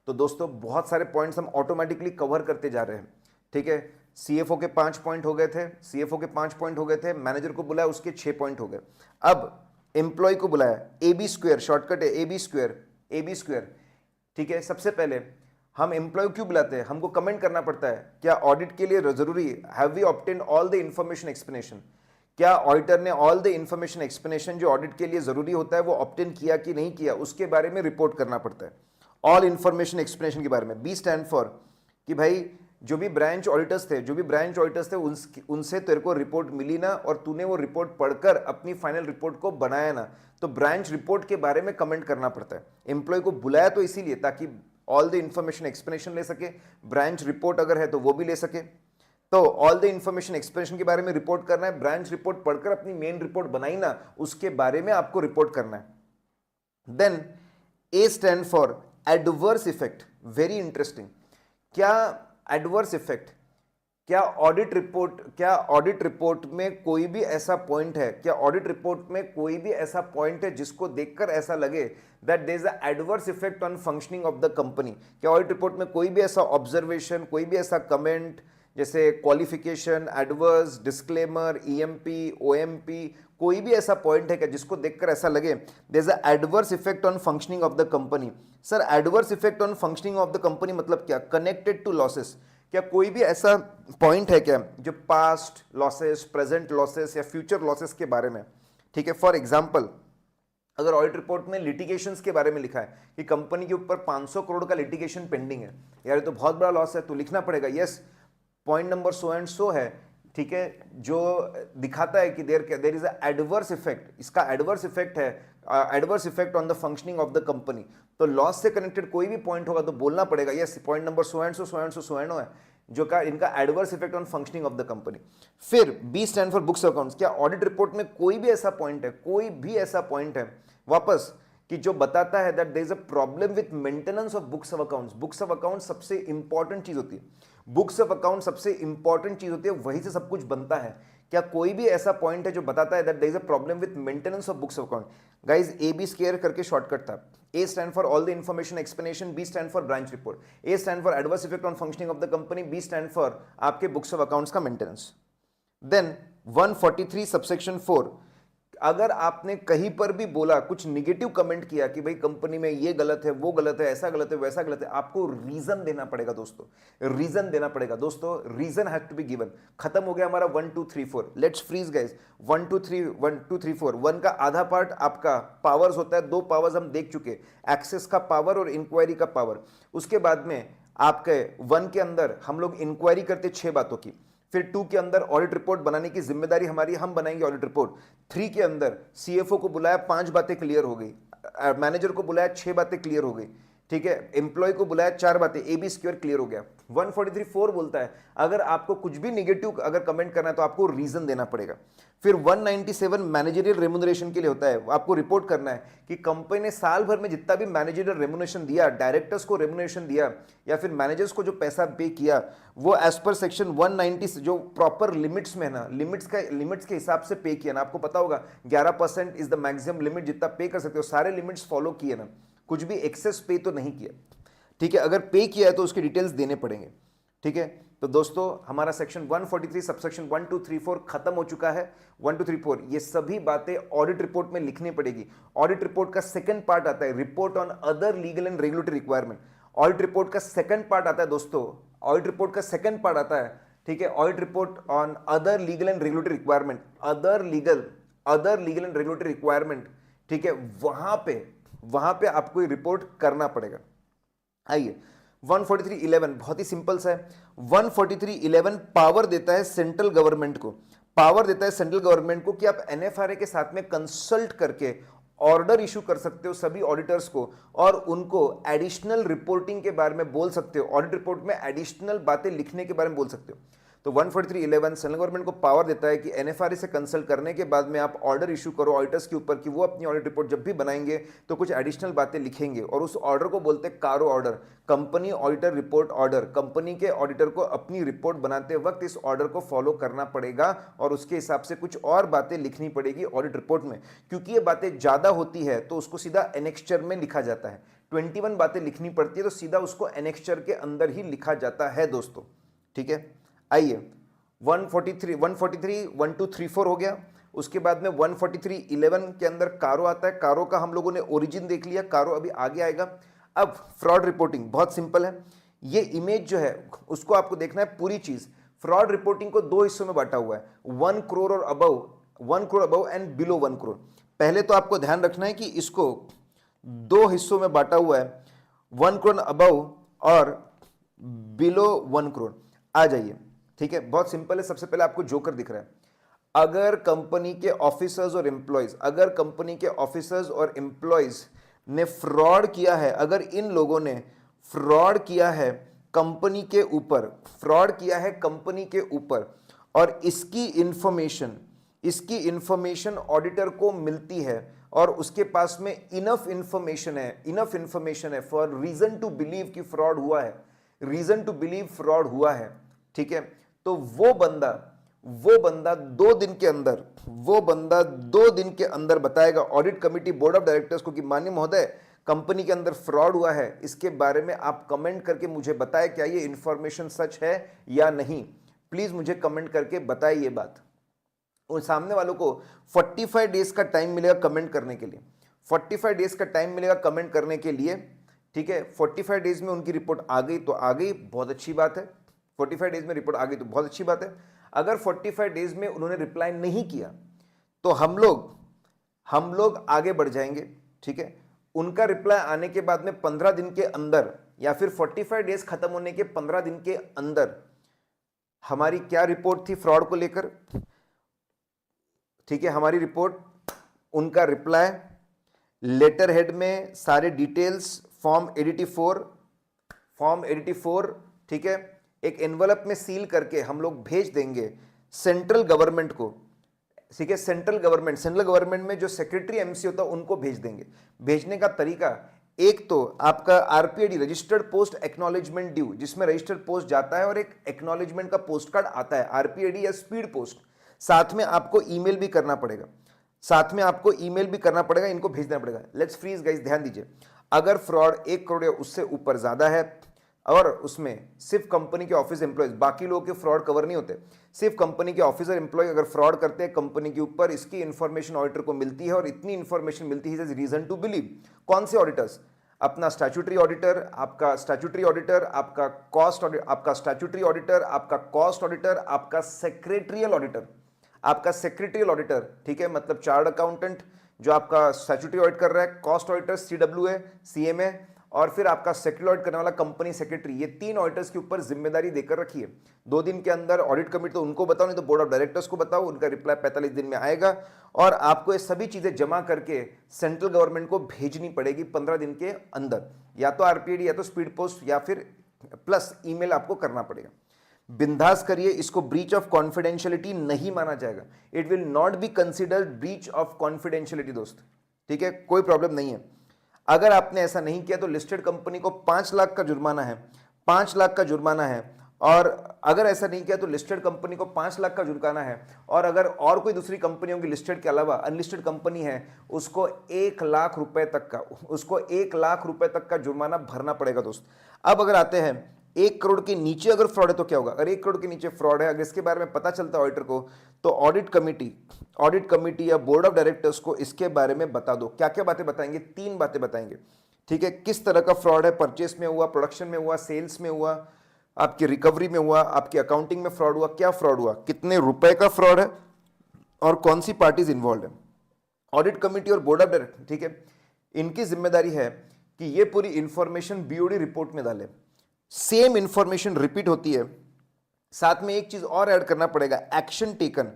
S1: तो दोस्तों बहुत सारे पॉइंट्स हम ऑटोमेटिकली कवर करते जा रहे हैं। ठीक है, सीएफओ के 5 पॉइंट हो गए थे, मैनेजर को बुलाया, उसके 6 पॉइंट हो गए। अब एम्प्लॉय को बुलाया, AB स्क्वायर शॉर्टकट है, AB स्क्वायर। ठीक है, सबसे पहले हम एम्प्लॉय क्यों बुलाते हैं? हमको कमेंट करना पड़ता है क्या ऑडिट के लिए जरूरी, have we obtained all the information explanation, क्या ऑडिटर ने ऑल द इंफॉर्मेशन एक्सप्लेनेशन जो ऑडिट के लिए जरूरी होता है वो ऑब्टेन किया कि नहीं किया, उसके बारे में रिपोर्ट करना पड़ता है, ऑल इंफॉर्मेशन एक्सप्लेनेशन के बारे में। बी स्टैंड फॉर कि भाई जो भी ब्रांच ऑडिटर्स थे उनसे तेरे को रिपोर्ट मिली ना और तूने वो रिपोर्ट पढ़कर अपनी फाइनल रिपोर्ट को बनाया ना, तो ब्रांच रिपोर्ट के बारे में कमेंट करना पड़ता है। एम्प्लॉय को बुलाया तो इसीलिए ताकि ऑल द इंफॉर्मेशन एक्सप्लेनेशन ले सके, ब्रांच रिपोर्ट अगर है तो वो भी ले सके। तो ऑल द इंफॉर्मेशन एक्सप्लेनेशन के बारे में रिपोर्ट करना है, ब्रांच रिपोर्ट पढ़कर अपनी मेन रिपोर्ट बनाई ना, उसके बारे में आपको रिपोर्ट करना है। Then A stand for adverse effect, very interesting, क्या एडवर्स इफेक्ट, क्या ऑडिट रिपोर्ट में कोई भी ऐसा पॉइंट है, क्या ऑडिट रिपोर्ट में कोई भी ऐसा पॉइंट है जिसको देखकर ऐसा लगे that there is a adverse effect on functioning of the company? क्या ऑडिट रिपोर्ट में कोई भी ऐसा ऑब्जर्वेशन, कोई भी ऐसा कमेंट जैसे qualification, adverse, disclaimer, EMP, OMP, कोई भी ऐसा पॉइंट है क्या जिसको देखकर ऐसा लगे there is a adverse effect on functioning of the company? Sir adverse effect on functioning of the company मतलब क्या? Connected to losses. क्या कोई भी ऐसा पॉइंट है क्या जो पास्ट लॉसेस, प्रेजेंट लॉसेस या फ्यूचर लॉसेस के बारे में? ठीक है, फॉर एग्जांपल अगर ऑडिट रिपोर्ट में लिटिगेशंस के बारे में लिखा है कि कंपनी के ऊपर 500 करोड़ का लिटिगेशन पेंडिंग है, यार ये तो बहुत बड़ा लॉस है, तो लिखना पड़ेगा yes point number so and so है, ठीक है, जो दिखाता है कि there is a adverse effect, इसका एडवर्स इफेक्ट है, adverse effect on the functioning of the company. तो लॉस से कनेक्टेड कोई भी पॉइंट होगा तो बोलना पड़ेगा yes point number so and so, so and so, so and है जो का इनका adverse effect on functioning of the company. फिर B stand for books accounts. क्या ऑडिट रिपोर्ट में कोई भी ऐसा पॉइंट है, कोई भी ऐसा पॉइंट है वापस कि जो बताता है that there is a problem with maintenance of books of accounts? Books of accounts सबसे इंपॉर्टेंट चीज होती है, बुक्स ऑफ अकाउंट सबसे इंपॉर्टेंट चीज होती है, वहीं से सब कुछ बनता है। क्या कोई भी ऐसा पॉइंट है जो बताता है that there is a problem with maintenance of books of account? Guys A B square करके शॉर्टकट था। A stand for all the information explanation, B stand for branch report, A stand for adverse effect on functioning of the company, B stand for आपके books of accounts का maintenance. Then 143 subsection 4, अगर आपने कहीं पर भी बोला, कुछ negative comment किया कि भाई कंपनी में ये गलत है, वो गलत है, ऐसा गलत है, वैसा गलत है, आपको रीजन देना पड़ेगा दोस्तों, रीजन देना पड़ेगा दोस्तों, reason has to be given. खत्म हो गया हमारा 1 2 3 4। Let's freeze guys, 1 2 3 1 2 3 4। 1 का आधा पार्ट आपका पावर्स होता है, 2 पावर्स हम देख चुके, एक्सेस का पावर और इंक्वायरी का पावर। उसके बाद में आपके 1 के अंदर हम लोग इंक्वायरी करते 6 बातों की, फिर 2 के अंदर ऑडिट रिपोर्ट बनाने की जिम्मेदारी हमारी, हम बनाएंगे ऑडिट रिपोर्ट। 3 के अंदर सीएफओ को बुलाया, 5 बातें क्लियर हो गई, मैनेजर को बुलाया, 6 बातें क्लियर हो गई, ठीक है, एम्प्लॉय को बुलाया, 4 बातें, ए बी स्क्वायर क्लियर हो गया। 143(4) बोलता है अगर आपको कुछ भी निगेटिव अगर कमेंट करना है तो आपको रीजन देना पड़ेगा। फिर 197 मैनेजरियल रेम्यूनरेशन के लिए होता है, आपको रिपोर्ट करना है कि कंपनी ने साल भर में जितना भी मैनेजरियल रेम्यूनरेशन दिया, डायरेक्टर्स को रेम्यूनरेशन दिया या फिर मैनेजर्स को जो पैसा पे किया, वो एज पर सेक्शन 190 जो प्रॉपर लिमिट्स में है ना, लिमिट्स के हिसाब से पे किया ना। आपको पता होगा 11% इज द मैक्सिमम लिमिट जितना पे कर सकते हो, सारे लिमिट्स फॉलो किए ना, कुछ भी एक्सेस पे तो नहीं किया, ठीक है। अगर पे किया है तो उसके डिटेल्स देने पड़ेंगे, ठीक है। तो दोस्तों हमारा सेक्शन 143 सबसेक्शन 1 2 3 4 खत्म हो चुका है। 1 2 3 4 ये सभी बातें ऑडिट रिपोर्ट में लिखनी पड़ेगी। ऑडिट रिपोर्ट का सेकंड पार्ट आता है report on other legal and regulatory requirement. Audit report का सेकंड पार्ट आता है दोस्तों, ऑडिट रिपोर्ट का सेकंड पार्ट आता है, ठीक है, audit report on other legal and regulatory requirement, other legal and regulatory requirement, ठीक है। वहां पे आपको रिपोर्ट करना पड़ेगा। आइए 143(11) बहुत ही सिंपल सा है। 143(11) पावर देता है सेंट्रल गवर्नमेंट को, पावर देता है सेंट्रल गवर्नमेंट को कि आप एनएफआरए के साथ में कंसल्ट करके ऑर्डर इशू कर सकते हो सभी ऑडिटर्स को और उनको एडिशनल रिपोर्टिंग के बारे में बोल सकते हो, ऑडिट रिपोर्ट में एडिशनल बातें लिखने के बारे में बोल सकते हो। तो 143(11) सेंट्रल गवर्नमेंट को पावर देता है कि एनएफआरए से कंसल्ट करने के बाद में आप ऑर्डर इशू करो ऑडिटर्स के ऊपर कि वो अपनी ऑडिट रिपोर्ट जब भी बनाएंगे तो कुछ एडिशनल बातें लिखेंगे और उस ऑर्डर को बोलते हैं कारो order, company auditor report order. Company के ऑडिटर को अपनी रिपोर्ट बनाते वक्त इस ऑर्डर को फॉलो करना पड़ेगा और उसके हिसाब से कुछ और बातें लिखनी पड़ेगी ऑडिट रिपोर्ट में। क्योंकि ये बातें ज्यादा होती है तो उसको सीधा एनेक्स्चर में लिखा जाता है। 21 बातें लिखनी पड़ती है तो सीधा उसको एनेक्स्चर के अंदर ही लिखा जाता है दोस्तों, ठीक है। आइए 143 1 2 3 4 हो गया। उसके बाद में 143(11) के अंदर कारो आता है। कारो का हम लोगों ने ओरिजिन देख लिया, कारो अभी आगे आएगा। अब फ्रॉड रिपोर्टिंग बहुत सिंपल है। ये इमेज जो है उसको आपको देखना है पूरी चीज। फ्रॉड रिपोर्टिंग को 2 हिस्सों में बांटा हुआ है, 1 करोड़ और above, 1 crore above and below 1 crore. पहले तो आपको ध्यान रखना है कि इसको 2 हिस्सों में बांटा हुआ है, 1 करोड़ अबव और बिलो 1 करोड़। आ जाइए, ठीक है, बहुत सिंपल है। सबसे पहले आपको जोकर दिख रहा है। अगर कंपनी के ऑफिसर्स और एम्प्लॉयज, अगर कंपनी के ऑफिसर्स और एम्प्लॉयज ने फ्रॉड किया है, अगर इन लोगों ने फ्रॉड किया है कंपनी के ऊपर, फ्रॉड किया है कंपनी के ऊपर और इसकी इंफॉर्मेशन ऑडिटर को मिलती है और उसके पास में इनफ इंफॉर्मेशन है फॉर रीजन टू बिलीव कि फ्रॉड हुआ है, रीजन टू बिलीव फ्रॉड हुआ है, ठीक है, तो वो बंदा 2 दिन के अंदर बताएगा audit committee board of directors को कि माननीय महोदय कंपनी के अंदर फ्रॉड हुआ है, इसके बारे में आप कमेंट करके मुझे बताएं क्या ये इंफॉर्मेशन सच है या नहीं। प्लीज मुझे कमेंट करके बताएं ये बात। उन सामने वालों को 45 डेज का टाइम मिलेगा कमेंट करने के लिए, 45 डेज का टाइम मिलेगा कमेंट करने के लिए, ठीक है। 45 डेज में उनकी रिपोर्ट आ गई तो आ गई, बहुत अच्छी बात है। 45 डेज में रिपोर्ट आ गई तो बहुत अच्छी बात है। अगर 45 डेज में उन्होंने रिप्लाई नहीं किया तो हम लोग आगे बढ़ जाएंगे, ठीक है। उनका रिप्लाई आने के बाद में 15 दिन के अंदर या फिर 45 डेज खत्म होने के 15 दिन के अंदर हमारी क्या रिपोर्ट थी फ्रॉड को लेकर, ठीक है, हमारी रिपोर्ट, उनका रिप्लाई, लेटर हेड में सारे डिटेल्स, फॉर्म 84, ठीक है, एक एनवलप में सील करके हम लोग भेज देंगे सेंट्रल गवर्नमेंट को, ठीक है। सेंट्रल गवर्नमेंट में जो सेक्रेटरी एमसी होता है उनको भेज देंगे। भेजने का तरीका, एक तो आपका आरपीआईडी रजिस्टर्ड पोस्ट एक्नॉलेजमेंट ड्यू, जिसमें रजिस्टर्ड पोस्ट जाता है और एक एक्नॉलेजमेंट का पोस्ट कार्ड आता है, आरपीआईडी या स्पीड पोस्ट। साथ में आपको ईमेल भी करना पड़ेगा, इनको भेजना पड़ेगा। लेट्स फ्रीज गाइस, ध्यान दीजिए, अगर फ्रॉड 1 करोड़ या उससे ऊपर ज्यादा है और उसमें सिर्फ कंपनी के ऑफिस एम्प्लॉयज, बाकी लोगों के फ्रॉड कवर नहीं होते, सिर्फ कंपनी के ऑफिसर एम्प्लॉय अगर फ्रॉड करते हैं कंपनी के ऊपर, इसकी इंफॉर्मेशन ऑडिटर को मिलती है और इतनी इंफॉर्मेशन मिलती है रीजन टू बिलीव। कौन से ऑडिटर्स? अपना स्टैट्यूटरी ऑडिटर, आपका स्टैट्यूटरी ऑडिटर, आपका कॉस्ट ऑडिटर, आपका स्टैट्यूटरी ऑडिटर, आपका कॉस्ट ऑडिटर, आपका सेक्रेटरियल ऑडिटर, ठीक है, मतलब चार्ट अकाउंटेंट जो आपका स्टैट्यूटरी ऑडिट कर रहा है, कॉस्ट ऑडिटर सीडब्ल्यूए, सीएमए, और फिर आपका सेक्रेटरी ऑडिट करने वाला कंपनी सेक्रेटरी। ये 3 ऑडिटर्स के ऊपर जिम्मेदारी देकर रखी है। 2 दिन के अंदर ऑडिट कमिटी तो उनको बताओ, नहीं तो बोर्ड ऑफ डायरेक्टर्स को बताओ, उनका रिप्लाई 45 दिन में आएगा और आपको ये सभी चीजें जमा करके सेंट्रल गवर्नमेंट को भेजनी पड़ेगी 15 दिन के अंदर, या तो आरपीआईडी या तो स्पीड पोस्ट या फिर प्लस ईमेल आपको करना पड़ेगा। बिंदास करिए, इसको ब्रीच ऑफ कॉन्फिडेंशियलिटी नहीं माना जाएगा। It will not be considered breach of confidentiality दोस्त, ठीक है, कोई प्रॉब्लम नहीं है। अगर आपने ऐसा नहीं किया तो लिस्टेड कंपनी को 5 लाख का जुर्माना है, 5 लाख का जुर्माना है। और अगर ऐसा नहीं किया तो लिस्टेड कंपनी को 5 लाख का जुर्माना है। और अगर और कोई दूसरी कंपनी होगी लिस्टेड के अलावा, अनलिस्टेड कंपनी है, उसको 1 लाख रुपए तक का जुर्माना भरना पड़ेगा दोस्त। अब अगर आते हैं 1 करोड़ के नीचे अगर फ्रॉड है तो क्या होगा? अगर 1 करोड़ के नीचे फ्रॉड है, अगर इसके बारे में पता चलता है ऑडिटर को, तो ऑडिट कमिटी या बोर्ड ऑफ डायरेक्टर्स को इसके बारे में बता दो। क्या क्या बातें बताएंगे? 3 बातें बताएंगे, ठीक है। किस तरह का फ्रॉड है, परचेस में हुआ, प्रोडक्शन में हुआ, सेल्स में हुआ, आपकी रिकवरी में हुआ, आपकी अकाउंटिंग में फ्रॉड हुआ, क्या फ्रॉड हुआ, कितने रुपए का फ्रॉड है और कौन सी पार्टीज इन्वॉल्व है। ऑडिट कमिटी और बोर्ड ऑफ डायरेक्टर, ठीक है, इनकी जिम्मेदारी है कि ये पूरी इंफॉर्मेशन बीओडी रिपोर्ट में डाले। सेम इंफॉर्मेशन रिपीट होती है। साथ में एक चीज और ऐड करना पड़ेगा, एक्शन टेकन।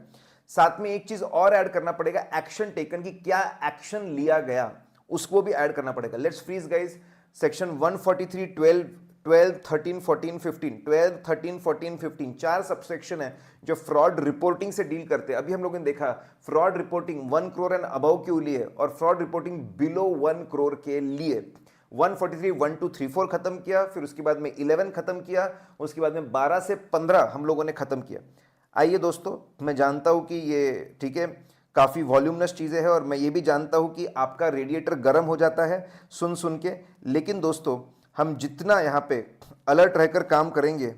S1: एक्शन टेकन की क्या एक्शन लिया गया, उसको भी ऐड करना पड़ेगा। Let's freeze guys, section 143, 12, 13, 14, 15, 12, 13, 14, 15 4 subsection है जो फ्रॉड रिपोर्टिंग से डील करते हैं। अभी हम लोगों ने देखा fraud reporting 1 crore and above के लिए और फ्रॉड रिपोर्टिंग बिलो 1 करोड़ के लिए 143, 1, 2, 3, 4 खत्म किया, फिर उसके बाद में 11 खत्म किया, उसके बाद में 12 से 15 हम लोगों ने खत्म किया। आइए दोस्तों, मैं जानता हूं कि ये, ठीक है, काफ़ी वॉल्यूमनस चीज़ें हैं और मैं ये भी जानता हूं कि आपका रेडिएटर गर्म हो जाता है सुन के, लेकिन दोस्तों हम जितना यहाँ पे अलर्ट रहकर काम करेंगे,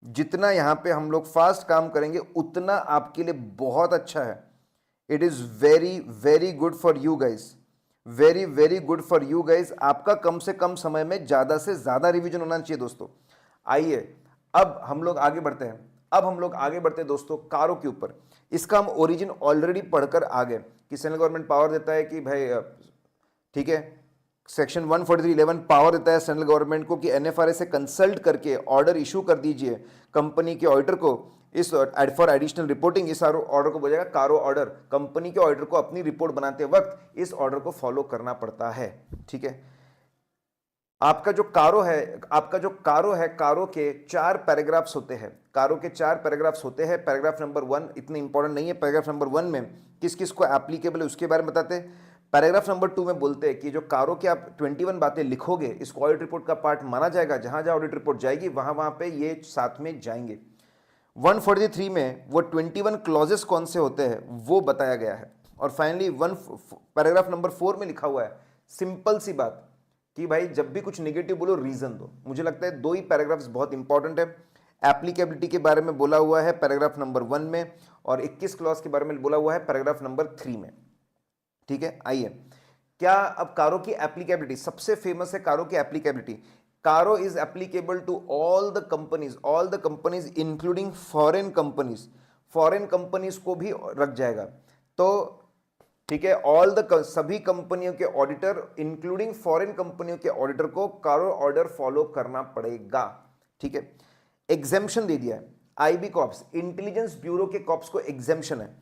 S1: जितना यहाँ पे हम लोग फास्ट काम करेंगे, उतना आपके लिए बहुत अच्छा है। It is very very good for you guys, very very good for you guys. आपका कम से कम समय में ज़्यादा से ज़्यादा रिवीजन होना चाहिए दोस्तों। आइए अब हम लोग आगे बढ़ते हैं, दोस्तों कारों के ऊपर। इसका हम ओरिजिन ऑलरेडी पढ़कर आ गए कि सेंट्रल गवर्नमेंट पावर देता है कि भाई, ठीक है, सेक्शन 143(11) पावर देता है सेंट्रल गवर्नमेंट को कि एनएफआरए से कंसल्ट करके ऑर्डर इशू कर दीजिए कंपनी के ऑडिटर को इस फॉर एडिशनल रिपोर्टिंग। इस ऑर्डर को बोलेगा कारो ऑर्डर। कंपनी के ऑडिटर को अपनी रिपोर्ट बनाते वक्त इस ऑर्डर को फॉलो करना पड़ता है, ठीक है। आपका जो कारो है, कारो के 4 पैराग्राफ्स होते हैं। पैराग्राफ नंबर 1 इतने इंपॉर्टेंट नहीं है। पैराग्राफ नंबर 1 में किस किस को एप्लीकेबल है उसके बारे में बताते हैं। पैराग्राफ नंबर 2 में बोलते हैं कि जो कारो के आप 21 बातें लिखोगे इसको ऑडिट रिपोर्ट का पार्ट माना जाएगा, जहां जहां ऑडिट रिपोर्ट जाएगी वहां वहां पे ये साथ में जाएंगे। 143 में वो 21 क्लॉजेस कौन से होते हैं वो बताया गया है। और फाइनली पैराग्राफ नंबर 4 में लिखा हुआ है सिंपल सी बात कि भाई जब भी कुछ नेगेटिव बोलो रीजन दो। मुझे लगता है 2 ही पैराग्राफ्स बहुत इंपॉर्टेंट है। एप्लीकेबिलिटी के बारे में बोला हुआ है पैराग्राफ नंबर 1 में, और 21 क्लॉज के बारे में बोला हुआ है पैराग्राफ नंबर 3 में। ठीक है, आइए क्या अब कारो की एप्लीकेबिलिटी सबसे फेमस है। कारो की applicability, CARO is applicable to all the companies including foreign companies. Foreign companies को भी रख जाएगा। तो ठीक है, सभी कंपनियों के ऑडिटर इंक्लूडिंग फॉरेन कंपनियों के ऑडिटर को कारो ऑर्डर फॉलो करना पड़ेगा। ठीक है, एग्जेम्पशन दे दिया है। आईबी कॉप्स, इंटेलिजेंस ब्यूरो के कॉप्स को एग्जेम्पशन है।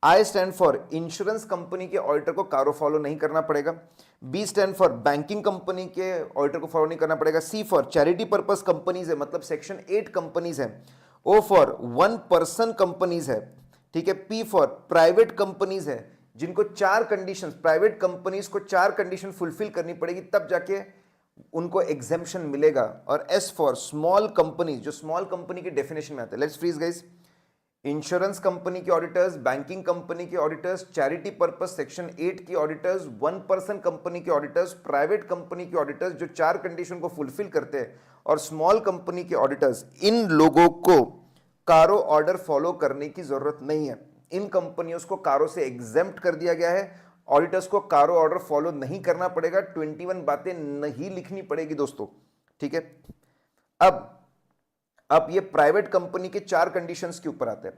S1: I stand for insurance company के ऑडिटर को कारो फॉलो नहीं करना पड़ेगा। B stand for banking company के ऑडिटर को फॉलो नहीं करना पड़ेगा। C for charity purpose companies है, मतलब सेक्शन 8 कंपनीज है। ओ फॉर 1 पर्सन कंपनीज है। ठीक है, पी फॉर प्राइवेट कंपनीज है जिनको 4 कंडीशन, प्राइवेट कंपनीज को 4 कंडीशन फुलफिल करनी पड़ेगी तब जाके उनको एग्जेम्पशन मिलेगा। और एस फॉर स्मॉल कंपनीज, जो स्मॉल कंपनी के डेफिनेशन में आते हैं। Let's freeze guys, insurance company के ऑडिटर्स, बैंकिंग कंपनी के ऑडिटर्स, चैरिटी पर्पस सेक्शन 8 की ऑडिटर्स, 1 पर्सन कंपनी के ऑडिटर्स, प्राइवेट कंपनी के ऑडिटर्स जो 4 कंडीशन को फुलफिल करते हैं, और स्मॉल कंपनी के ऑडिटर्स, इन लोगों को कारो ऑर्डर फॉलो करने की जरूरत नहीं है। इन कंपनियों को कारो से एग्जेम्प्ट कर दिया गया है। ऑडिटर्स को कारो ऑर्डर फॉलो नहीं करना पड़ेगा, 21 बातें नहीं लिखनी पड़ेगी दोस्तों। ठीक है, अब ये प्राइवेट कंपनी के 4 कंडीशंस के ऊपर आते हैं।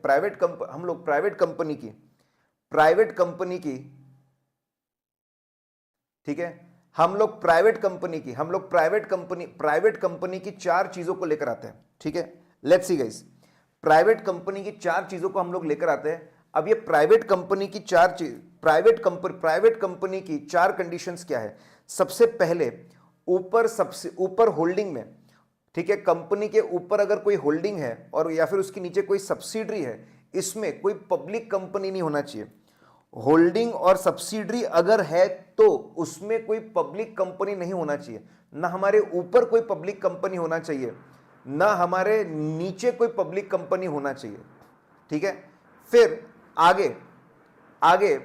S1: हम लोग प्राइवेट कंपनी की ठीक है, हम लोग प्राइवेट कंपनी की 4 चीजों को लेकर आते हैं। ठीक है, let's see guys, private company की 4 चीजों को हम लोग लेकर आते हैं। अब ये प्राइवेट कंपनी की 4 चीज, प्राइवेट कंपनी की 4 कंडीशंस क्या है। सबसे पहले सबसे ऊपर होल्डिंग में, ठीक है, कंपनी के ऊपर अगर कोई होल्डिंग है और या फिर उसके नीचे कोई सब्सिडरी है, इसमें कोई पब्लिक कंपनी नहीं होना चाहिए। होल्डिंग और सब्सिडरी अगर है तो उसमें कोई पब्लिक कंपनी नहीं होना चाहिए। ना हमारे ऊपर कोई पब्लिक कंपनी होना चाहिए, ना हमारे नीचे कोई पब्लिक कंपनी होना चाहिए। ठीक है, फिर आगे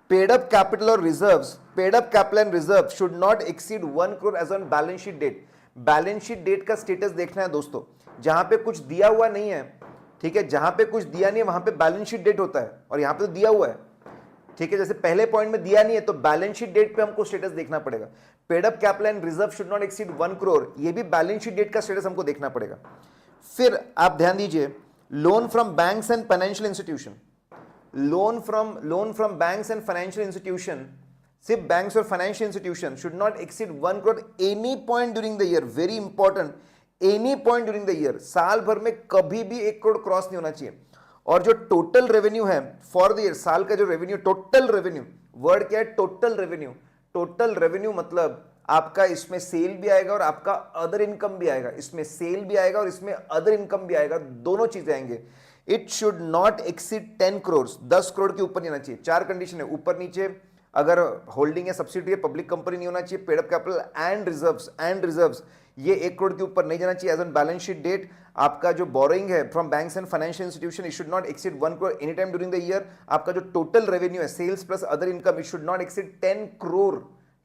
S1: पेड अप कैपिटल और reserves, paid up capital and reserve should not exceed 1 crore as on balance sheet date. Balance sheet date का स्टेटस देखना है दोस्तों, जहां पे कुछ दिया हुआ नहीं है, ठीक है, जहां पे कुछ दिया नहीं है वहां पे बैलेंस शीट डेट होता है, और यहां पे तो दिया हुआ है। ठीक है, जैसे पहले पॉइंट में दिया नहीं है तो बैलेंस शीट डेट पे हमको स्टेटस देखना पड़ेगा। Paid up capital and reserve should not exceed 1 crore, ये भी बैलेंस शीट डेट का स्टेटस हमको देखना पड़ेगा। फिर आप ध्यान दीजिए, loan from banks and financial institution, loan from banks and financial institution, सिर्फ बैंक्स और financial institution should not exceed 1 crore any point during the year. Very important, any point during the year, साल भर में कभी भी 1 करोड़ क्रॉस नहीं होना चाहिए। और जो टोटल रेवेन्यू है फॉर द ईयर, साल का जो रेवेन्यू, टोटल रेवेन्यू, वर्ड क्या है, टोटल रेवेन्यू। टोटल रेवेन्यू मतलब आपका इसमें सेल भी आएगा और आपका अदर इनकम भी आएगा। इसमें सेल भी आएगा और इसमें अदर इनकम भी आएगा, दोनों चीजें आएंगे। It should not exceed 10 crore, 10 crore के ऊपर नहीं होना चाहिए। 4 कंडीशन है, ऊपर नीचे, अगर होल्डिंग है, सब्सिडी है, पब्लिक कंपनी नहीं होना चाहिए, paid up capital and reserves ये 1 करोड़ के ऊपर नहीं जाना चाहिए। As on balance sheet date आपका जो बोरोइंग है from banks and financial institution, it should not exceed 1 crore any time during the year. आपका जो टोटल रेवेन्यू है, sales plus other income, it should not exceed 10 crore,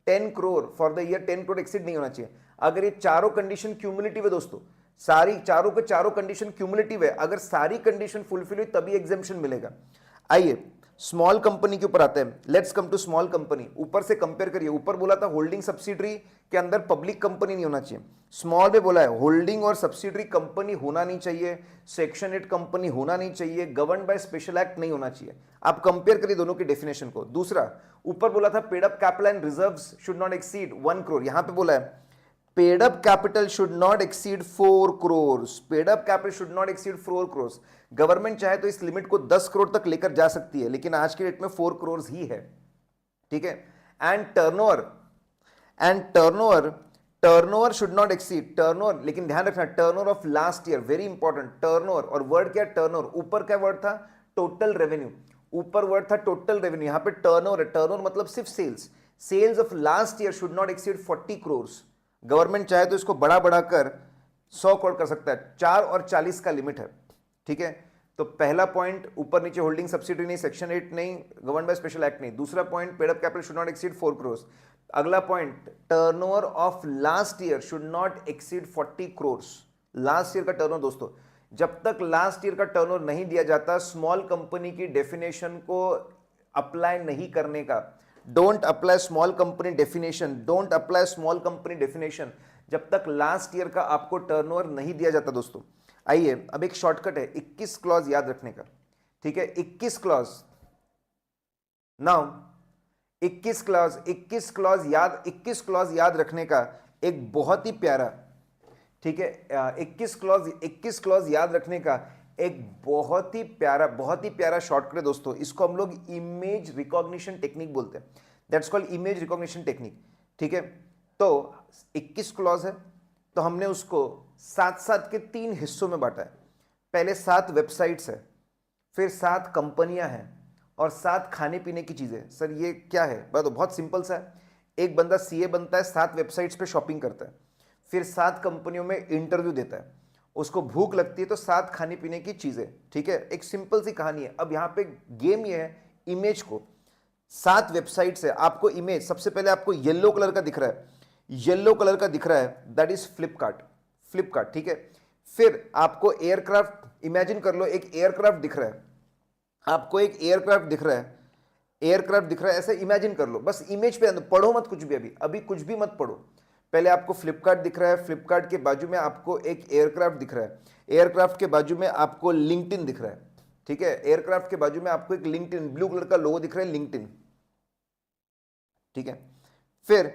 S1: 10 crore for the year, 10 crore exceed नहीं होना चाहिए। अगर ये चारों कंडीशन क्यूमुलेटिव है दोस्तों, सारी चारों के चारों कंडीशन क्यूमुलेटिव है, अगर सारी कंडीशन फुलफिल हुई तभी एग्जेम्पशन मिलेगा। आइए स्मॉल कंपनी के ऊपर आते हैं। Let's come to small company. ऊपर से कंपेयर करिए, ऊपर बोला था होल्डिंग सब्सिडरी के अंदर पब्लिक कंपनी नहीं होना चाहिए, स्मॉल में बोला है होल्डिंग और सब्सिडरी कंपनी होना नहीं चाहिए, सेक्शन 8 कंपनी होना नहीं चाहिए, गवर्न बाय स्पेशल एक्ट नहीं होना चाहिए। आप कंपेयर करिए दोनों की डेफिनेशन को। दूसरा, ऊपर बोला था paid up capital and reserves should not exceed 1 crore, यहां पे बोला है paid up capital should not exceed 4 crore, paid up capital should not exceed 4 crore. Government चाहे तो इस लिमिट को 10 करोड़ तक लेकर जा सकती है, लेकिन आज के डेट में 4 करोड़ ही है। ठीक है, and turnover should not exceed, turnover, लेकिन ध्यान रखना turnover of last year, very important. Turnover, और वर्ड क्या है, टर्नओवर, ऊपर क्या वर्ड था, टोटल रेवेन्यू। ऊपर वर्ड था टोटल रेवेन्यू, यहां पे टर्नओवर है, टर्नओवर मतलब सिर्फ sales, sales of last year should not exceed 40 crore. Government चाहे तो इसको बड़ा बढ़ाकर 100 करोड़ कर सकता है, 4 और 40 का लिमिट है, ठीक है। तो पहला पॉइंट ऊपर नीचे होल्डिंग सब्सिडी नहीं, सेक्शन 8 नहीं, गवर्न बाय स्पेशल एक्ट नहीं। दूसरा point paid up capital should not exceed 4 crore. अगला point turnover of last year should not exceed 40 crore. Last year का टर्नओवर दोस्तों, जब तक लास्ट ईयर का टर्नओवर नहीं दिया जाता, स्मॉल कंपनी की डेफिनेशन को अप्लाई नहीं करने का, don't apply small company definition, don't apply small company definition, जब तक लास्ट ईयर का आपको टर्नओवर नहीं दिया जाता दोस्तों। आइए अब एक शॉर्टकट है 21 क्लॉज याद रखने का, ठीक है। 21 क्लॉज, नाउ 21 क्लॉज याद रखने का एक बहुत ही प्यारा, ठीक है, 21 क्लॉज याद रखने का एक बहुत ही प्यारा शॉर्टकट है दोस्तों। इसको हम लोग इमेज रिकॉग्निशन टेक्निक बोलते हैं, that's called image recognition technique, ठीक है। तो 21 क्लॉज है, तो हमने उसको 7 के 3 हिस्सों में बांटा है। पहले 7 वेबसाइट्स है, फिर 7 कंपनियां हैं और 7 खाने पीने की चीजें। सर ये क्या है? बहुत सिंपल सा है। एक बंदा सीए बनता है, 7 वेबसाइट्स पे शॉपिंग करता है, फिर 7 कंपनियों में इंटरव्यू देता है, उसको भूख लगती है तो 7 खाने पीने की चीजें, ठीक है। एक सिंपल सी कहानी है। अब यहां पे गेम ये है, इमेज को 7 वेबसाइट्स है, आपको इमेज सबसे पहले आपको येलो कलर का दिख रहा है, येलो कलर का दिख रहा है, दैट इज फ्लिपकार्ट, ठीक है। फिर आपको एयरक्राफ्ट, इमेजिन कर लो एक एयरक्राफ्ट दिख रहा है, आपको एक एयरक्राफ्ट दिख रहा है, ऐसे इमेजिन कर लो, बस इमेज पे पढ़ो मत कुछ भी, अभी कुछ भी मत पढ़ो। पहले आपको फ्लिपकार्ट दिख रहा है, फ्लिपकार्ट के बाजू में आपको एक एयरक्राफ्ट दिख रहा है, एयरक्राफ्ट के बाजू में आपको लिंक्डइन दिख रहा है, ठीक है। एयरक्राफ्ट के बाजू में आपको एक लिंक्डइन ब्लू कलर का लोगो दिख रहा है, लिंक्डइन, ठीक है। फिर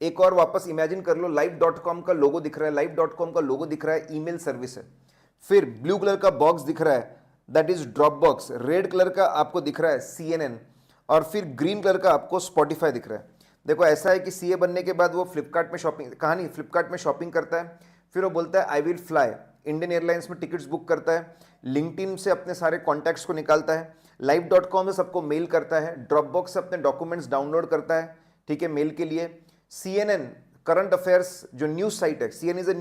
S1: एक और वापस इमेजिन कर लो, live.com का लोगो दिख रहा है, live.com का लोगो दिख रहा है, ईमेल सर्विस है। फिर ब्लू कलर का बॉक्स दिख रहा है, that is drop box, red colour का आपको दिख रहा है CNN, और फिर ग्रीन कलर का आपको स्पॉटिफाई दिख रहा है। देखो ऐसा है कि सीए बनने के बाद वो फ्लिपकार्ट में शॉपिंग, कहानी फ्लिपकार्ट में शॉपिंग करता है, फिर वो बोलता है I will fly, Indian airlines में टिकट्स बुक करता है, लिंक्डइन से अपने सारे कॉन्टैक्ट्स को निकालता है, live.com से सबको मेल करता है, ड्रॉप बॉक्स से अपने डॉक्यूमेंट्स डाउनलोड करता है, ठीक है, मेल के लिए। CNN करंट अफेयर्स जो न्यूज साइट है, CNN is a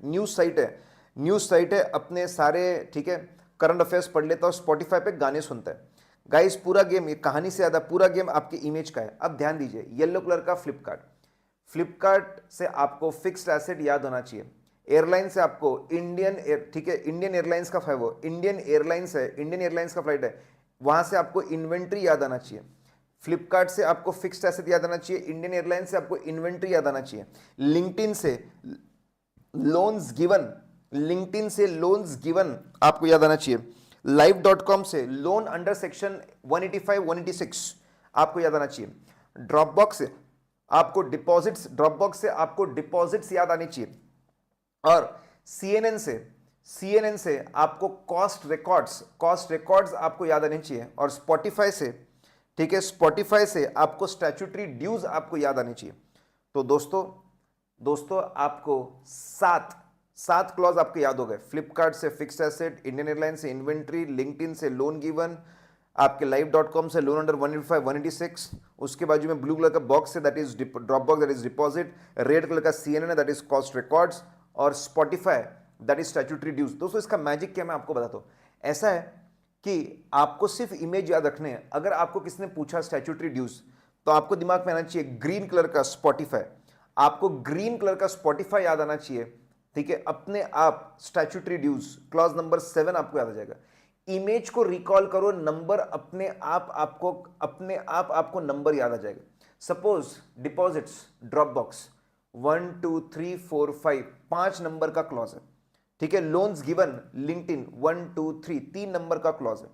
S1: news site है, अपने सारे, ठीक है, करंट अफेयर्स पढ़ लेता है, स्पॉटिफाई पे गाने सुनता है। गाइस पूरा गेम, ये कहानी से ज्यादा पूरा गेम आपके इमेज का है। अब ध्यान दीजिए, येलो कलर का फ्लिपकार्ट से आपको फिक्स्ड एसेट याद होना चाहिए, एयरलाइन से आपको इंडियन, ठीक है, इंडियन एयरलाइंस का वो इंडियन एयरलाइंस का फ्लाइट है, वहां से आपको इन्वेंट्री याद आना चाहिए। फ्लिपकार्ट से आपको फिक्स्ड एसेट याद आना चाहिए, इंडियन एयरलाइंस से आपको इन्वेंट्री याद आना चाहिए, लिंक्डइन से लोन्स गिवन आपको याद आना चाहिए, live.com से लोन अंडर सेक्शन 185 186 आपको याद आना चाहिए, ड्रॉप बॉक्स से आपको डिपॉजिट्स याद आनी चाहिए, और CNN से आपको कॉस्ट रिकॉर्ड्स आपको याद आने चाहिए, और स्पॉटिफाई से, ठीक है, स्पॉटिफाई से आपको स्टैट्यूटरी ड्यूज आपको याद आनी चाहिए। तो दोस्तों आपको 7 क्लॉज आपके याद हो गए। फ्लिपकार्ट से फिक्स्ड एसेट, इंडियन एयरलाइंस से इन्वेंट्री, लिंक्डइन से लोन गिवन, आपके live.com से लोन अंडर 185 186, उसके बाजू में ब्लू कलर का बॉक्स है, that is drop box, that is deposit, red colour का CNN है, दैट इज कॉस्ट रिकॉर्ड्स, और Spotify that is statutory dues. दोस्तों इसका मैजिक क्या मैं आपको बताता हूं। ऐसा है कि आपको सिर्फ इमेज याद रखने हैं। अगर आपको किसने पूछा स्टैट्यूटरी ड्यूज, तो आपको दिमाग में आना चाहिए ग्रीन कलर का स्पॉटिफाई, आपको ग्रीन कलर का स्पॉटिफाई याद आना चाहिए, ठीक है। अपने आप स्टैट्यूटरी ड्यूज क्लॉज नंबर 7 आपको याद आ जाएगा। इमेज को रिकॉल करो, नंबर अपने आप आपको नंबर याद आ जाएगा। Suppose deposits, drop box 1 2 3 4 5 5 number का क्लॉज है, ठीक है। लोन्स गिवन, लिंक्डइन 1 2 3 नंबर का क्लॉज है।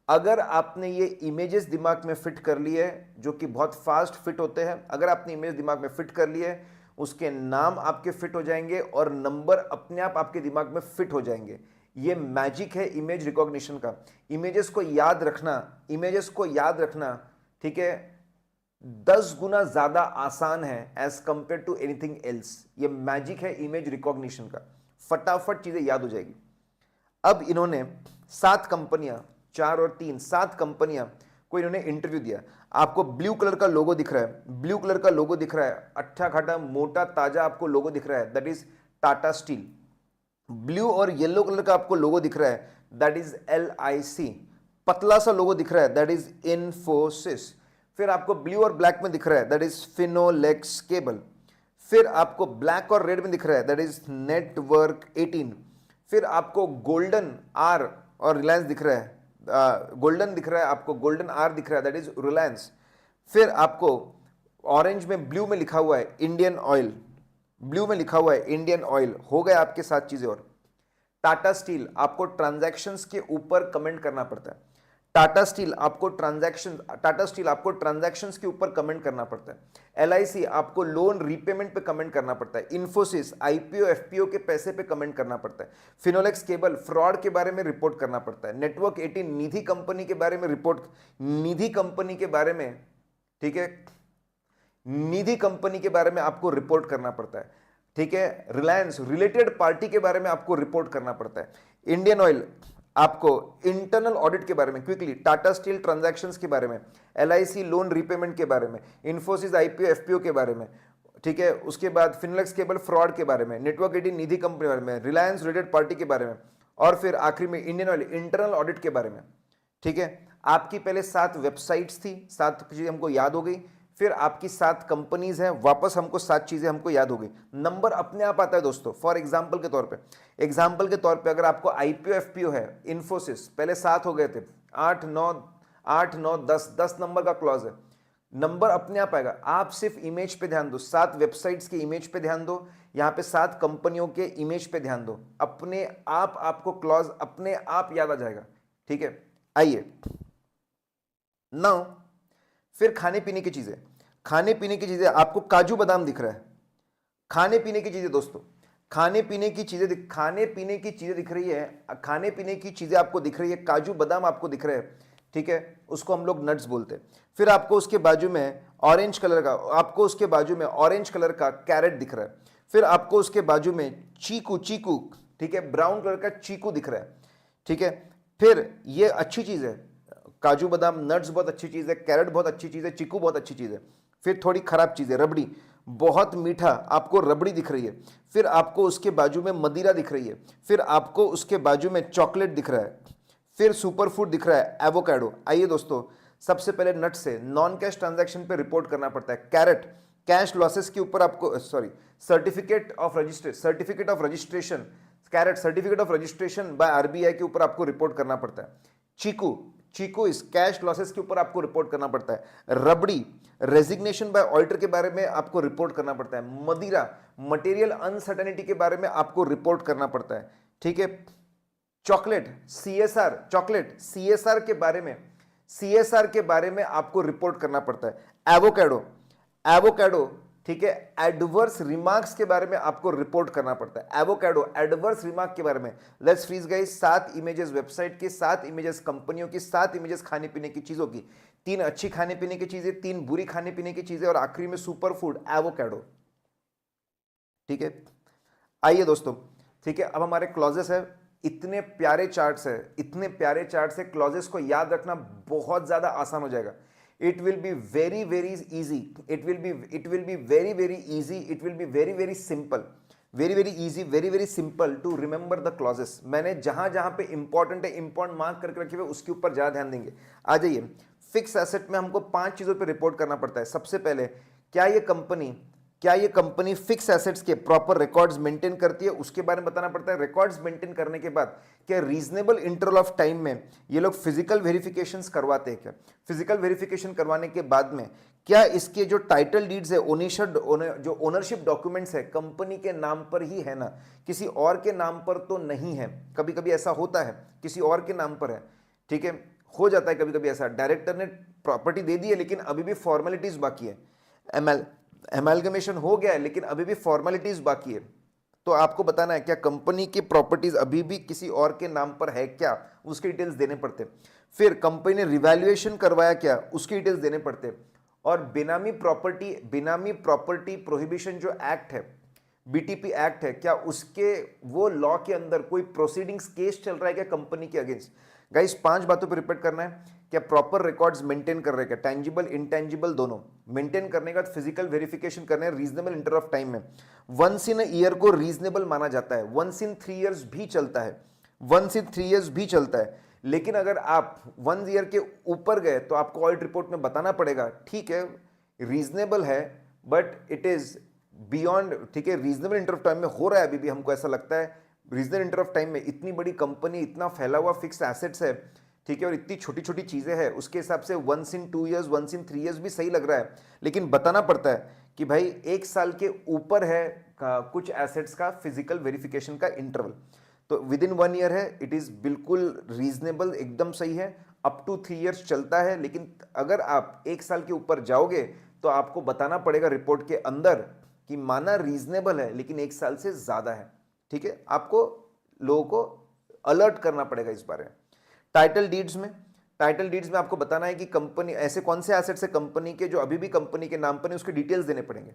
S1: अगर आपने ये इमेजेस दिमाग में फिट कर लिए, जो कि बहुत फास्ट फिट होते हैं, अगर आपने इमेज दिमाग में फिट कर लिए, उसके नाम आपके फिट हो जाएंगे और नंबर अपने आप आपके दिमाग में फिट हो जाएंगे। ये मैजिक है इमेज रिकॉग्निशन का। इमेजेस को याद रखना, ठीक है, 10 गुना ज्यादा आसान है as compare to anything else. ये मैजिक है इमेज रिकॉग्निशन का, फटाफट चीजें याद हो जाएगी। अब इन्होंने 7 कंपनियां 4 और 3 7 कंपनियां को इन्होंने इंटरव्यू दिया। आपको ब्लू कलर का लोगो दिख रहा है, ब्लू कलर का लोगो दिख रहा है, अच्छा खाटा मोटा ताजा आपको लोगो दिख रहा है, that is Tata steel. Blue और येलो कलर का आपको लोगो दिख रहा है, दैट इज LIC। पतला सा लोगो दिख रहा है, दैट इज इन्फोसिस। फिर आपको ब्लू और ब्लैक में दिख रहा है, दैट इज फिनोलेक्स केबल। फिर आपको ब्लैक और रेड में दिख रहा है, दैट इज नेटवर्क 18। फिर आपको गोल्डन आर और रिलायंस दिख रहा है, गोल्डन दिख रहा है आपको, गोल्डन आर दिख रहा है, दैट इज रिलायंस। फिर आपको ऑरेंज में ब्लू में लिखा हुआ है इंडियन ऑयल, ब्लू में लिखा हुआ है इंडियन ऑयल। हो गए आपके 7 चीजें। और टाटा स्टील आपको ट्रांजैक्शंस के ऊपर कमेंट करना पड़ता है, टाटा स्टील आपको ट्रांजैक्शंस के ऊपर कमेंट करना पड़ता है, LIC आपको लोन रीपेमेंट पे कमेंट करना पड़ता है, इन्फोसिस IPO FPO के पैसे पे कमेंट करना पड़ता है, फिनोलेक्स केबल फ्रॉड के बारे में रिपोर्ट करना पड़ता है, नेटवर्क 18 निधि कंपनी के बारे में रिपोर्ट, निधि कंपनी के बारे में, ठीक है, निधि कंपनी के बारे में आपको रिपोर्ट करना पड़ता है, ठीक है, रिलायंस रिलेटेड पार्टी के बारे में आपको रिपोर्ट करना पड़ता है, इंडियन ऑयल आपको इंटरनल ऑडिट के बारे में क्विकली, टाटा स्टील ट्रांजैक्शंस के बारे में, LIC लोन रीपेमेंट के बारे में, इन्फोसिस IPO FPO के बारे में, ठीक है, उसके बाद फिनोलेक्स केबल फ्रॉड के बारे में, नेटवर्क 18 निधि कंपनी के बारे में, रिलायंस रिलेटेड पार्टी के बारे में, और फिर आखिरी में इंडियन ऑयल इंटरनल ऑडिट के बारे में। ठीक है, आपकी पहले 7 वेबसाइट्स थी, 7 चीजें हमको याद हो गई, फिर आपकी 7 कंपनीज हैं, वापस हमको 7 चीजें हमको याद हो गई। नंबर अपने आप आता है दोस्तों। फॉर एग्जांपल के तौर पे अगर आपको IPO FPO है, इन्फोसिस पहले 7 हो गए थे, 8 9 10 नंबर का क्लॉज है, नंबर अपने आप आएगा। आप सिर्फ इमेज पे ध्यान दो, 7 वेबसाइट्स के इमेज पे ध्यान दो, यहां पे 7 कंपनियों के इमेज पे ध्यान दो, अपने आप आपको क्लॉज अपने आप याद आ जाएगा। ठीक है, आइए नाउ फिर खाने पीने की चीजें, आपको काजू बादाम दिख रहा है, खाने पीने की चीजें दोस्तों, खाने पीने की चीजें दिख रही है, खाने पीने की चीजें आपको दिख रही है, काजू बादाम आपको दिख रहे हैं, ठीक है, उसको हम लोग नट्स बोलते हैं। फिर आपको उसके बाजू में ऑरेंज कलर का कैरेट दिख रहा है, फिर आपको उसके बाजू में चीकू, ठीक है, ब्राउन कलर का चीकू दिख रहा है। ठीक है, फिर ये अच्छी चीज है, काजू बादाम नट्स बहुत अच्छी चीज है, कैरेट बहुत अच्छी चीज है, चीकू बहुत अच्छी चीज है। फिर थोड़ी खराब चीज है रबड़ी, बहुत मीठा आपको रबड़ी दिख रही है, फिर आपको उसके बाजू में मदिरा दिख रही है, फिर आपको उसके बाजू में चॉकलेट दिख रहा है, फिर सुपर फूड दिख रहा है एवोकाडो। आइए दोस्तों, सबसे पहले नट से नॉन कैश ट्रांजैक्शन पे रिपोर्ट करना पड़ता है। कैरेट कैश लॉसेस के ऊपर आपको सर्टिफिकेट ऑफ रजिस्ट्रेशन, कैरेट certificate of registration by RBI के ऊपर आपको रिपोर्ट करना पड़ता है। चीकू इस कैश लॉसेस के ऊपर आपको रिपोर्ट करना पड़ता है। रबड़ी रेजिग्नेशन बाय ऑडिटर के बारे में आपको रिपोर्ट करना पड़ता है। मदिरा मटेरियल अनसर्टेनिटी के बारे में आपको रिपोर्ट करना पड़ता है। ठीक है, चॉकलेट CSR के बारे में आपको रिपोर्ट करना पड़ता है। एवोकाडो ठीक है, एडवर्स रिमार्क्स के बारे में आपको रिपोर्ट करना पड़ता है। एवोकाडो एडवर्स रिमार्क के बारे में। Let's freeze guys, 7 images website की, 7 इमेजेस कंपनियों की, 7 इमेजेस खाने पीने की चीजों की, 3 अच्छी खाने पीने की चीजें, 3 बुरी खाने पीने की चीजें, और आखिरी में सुपर फूड एवोकाडो। ठीक है, आइए दोस्तों, ठीक है, अब हमारे क्लॉजेस है। इतने प्यारे चार्ट्स है, क्लॉजेस को याद रखना बहुत ज्यादा आसान हो जाएगा। It will be very easy. It will be very easy. It will be very simple. Very easy, very simple to remember the clauses. मैंने जहां पे इंपॉर्टेंट है, इंपॉर्टेंट मार्क करके रखे हुए, उसके ऊपर ज्यादा ध्यान देंगे। आ जाइए, फिक्स एसेट में हमको 5 चीजों पे रिपोर्ट करना पड़ता है। सबसे पहले, क्या ये कंपनी फिक्स एसेट्स के प्रॉपर रिकॉर्ड्स मेंटेन करती है, उसके बारे में बताना पड़ता है। रिकॉर्ड्स मेंटेन करने के बाद क्या रीजनेबल इंटरवल ऑफ टाइम में ये लोग फिजिकल वेरिफिकेशंस करवाते हैं क्या? फिजिकल वेरिफिकेशन करवाने के बाद में क्या इसके जो टाइटल डीड्स है, जो ओनरशिप डॉक्यूमेंट्स है, कंपनी के नाम पर ही है ना, किसी और के नाम पर तो नहीं है। कभी कभी ऐसा होता है, किसी और के नाम पर है। ठीक है, हो जाता है कभी कभी ऐसा, डायरेक्टर ने प्रॉपर्टी दे दी है लेकिन अभी भी फॉर्मेलिटीज बाकी है, एमैल्गमेशन हो गया है लेकिन अभी भी फॉर्मेलिटीज बाकी है। तो आपको बताना है क्या कंपनी की प्रॉपर्टीज अभी भी किसी और के नाम पर है क्या, उसके डिटेल्स देने पड़ते। फिर कंपनी ने रिवैल्यूएशन करवाया क्या, उसके डिटेल्स देने पड़ते। और बेनामी प्रॉपर्टी प्रोहिबिशन जो एक्ट है, BTP एक्ट है, क्या उसके वो लॉ के अंदर कोई प्रोसीडिंग्स केस चल रहा है क्या कंपनी के अगेंस्ट? गाइस 5 बातों पे रिपीट करना है। क्या प्रॉपर रिकॉर्ड्स मेंटेन कर रहे हैं, क्या टैंजिबल इंटेंजिबल दोनों मेंटेन करने का, फिजिकल वेरिफिकेशन करने रीजनेबल इंटर ऑफ टाइम में। वंस इन ईयर को रीजनेबल माना जाता है, वंस इन 3 इयर्स भी चलता है, वंस इन 3 इयर्स भी चलता है। लेकिन अगर आप 1 ईयर के ऊपर गए तो आपको ऑडिट रिपोर्ट में बताना पड़ेगा, ठीक है रीजनेबल है बट इट इज बियॉन्ड, ठीक है रीजनेबल इंटर ऑफ टाइम में हो रहा है अभी भी, हमको ऐसा लगता है रीजनेबल इंटर ऑफ टाइम में इतनी बड़ी कंपनी, इतना फैला हुआ फिक्स एसेट्स है, ठीक है, और इतनी छोटी छोटी चीजें हैं, उसके हिसाब से once in 2 years, once in 3 years भी सही लग रहा है। लेकिन बताना पड़ता है कि भाई 1 साल के ऊपर है कुछ एसेट्स का फिजिकल वेरिफिकेशन का इंटरवल, तो विद इन 1 ईयर है, इट इज बिल्कुल रीजनेबल, एकदम सही है। अप टू 3 इयर्स चलता है, लेकिन अगर आप 1 साल के ऊपर जाओगे तो आपको बताना पड़ेगा रिपोर्ट के अंदर कि माना रीजनेबल है लेकिन 1 साल से ज्यादा है, ठीक है, आपको लोगों को अलर्ट करना पड़ेगा इस बारे में। टाइटल डीड्स में आपको बताना है कि कंपनी, ऐसे कौन से एसेट्स है कंपनी के जो अभी भी कंपनी के नाम पर नहीं, उसके डिटेल्स देने पड़ेंगे,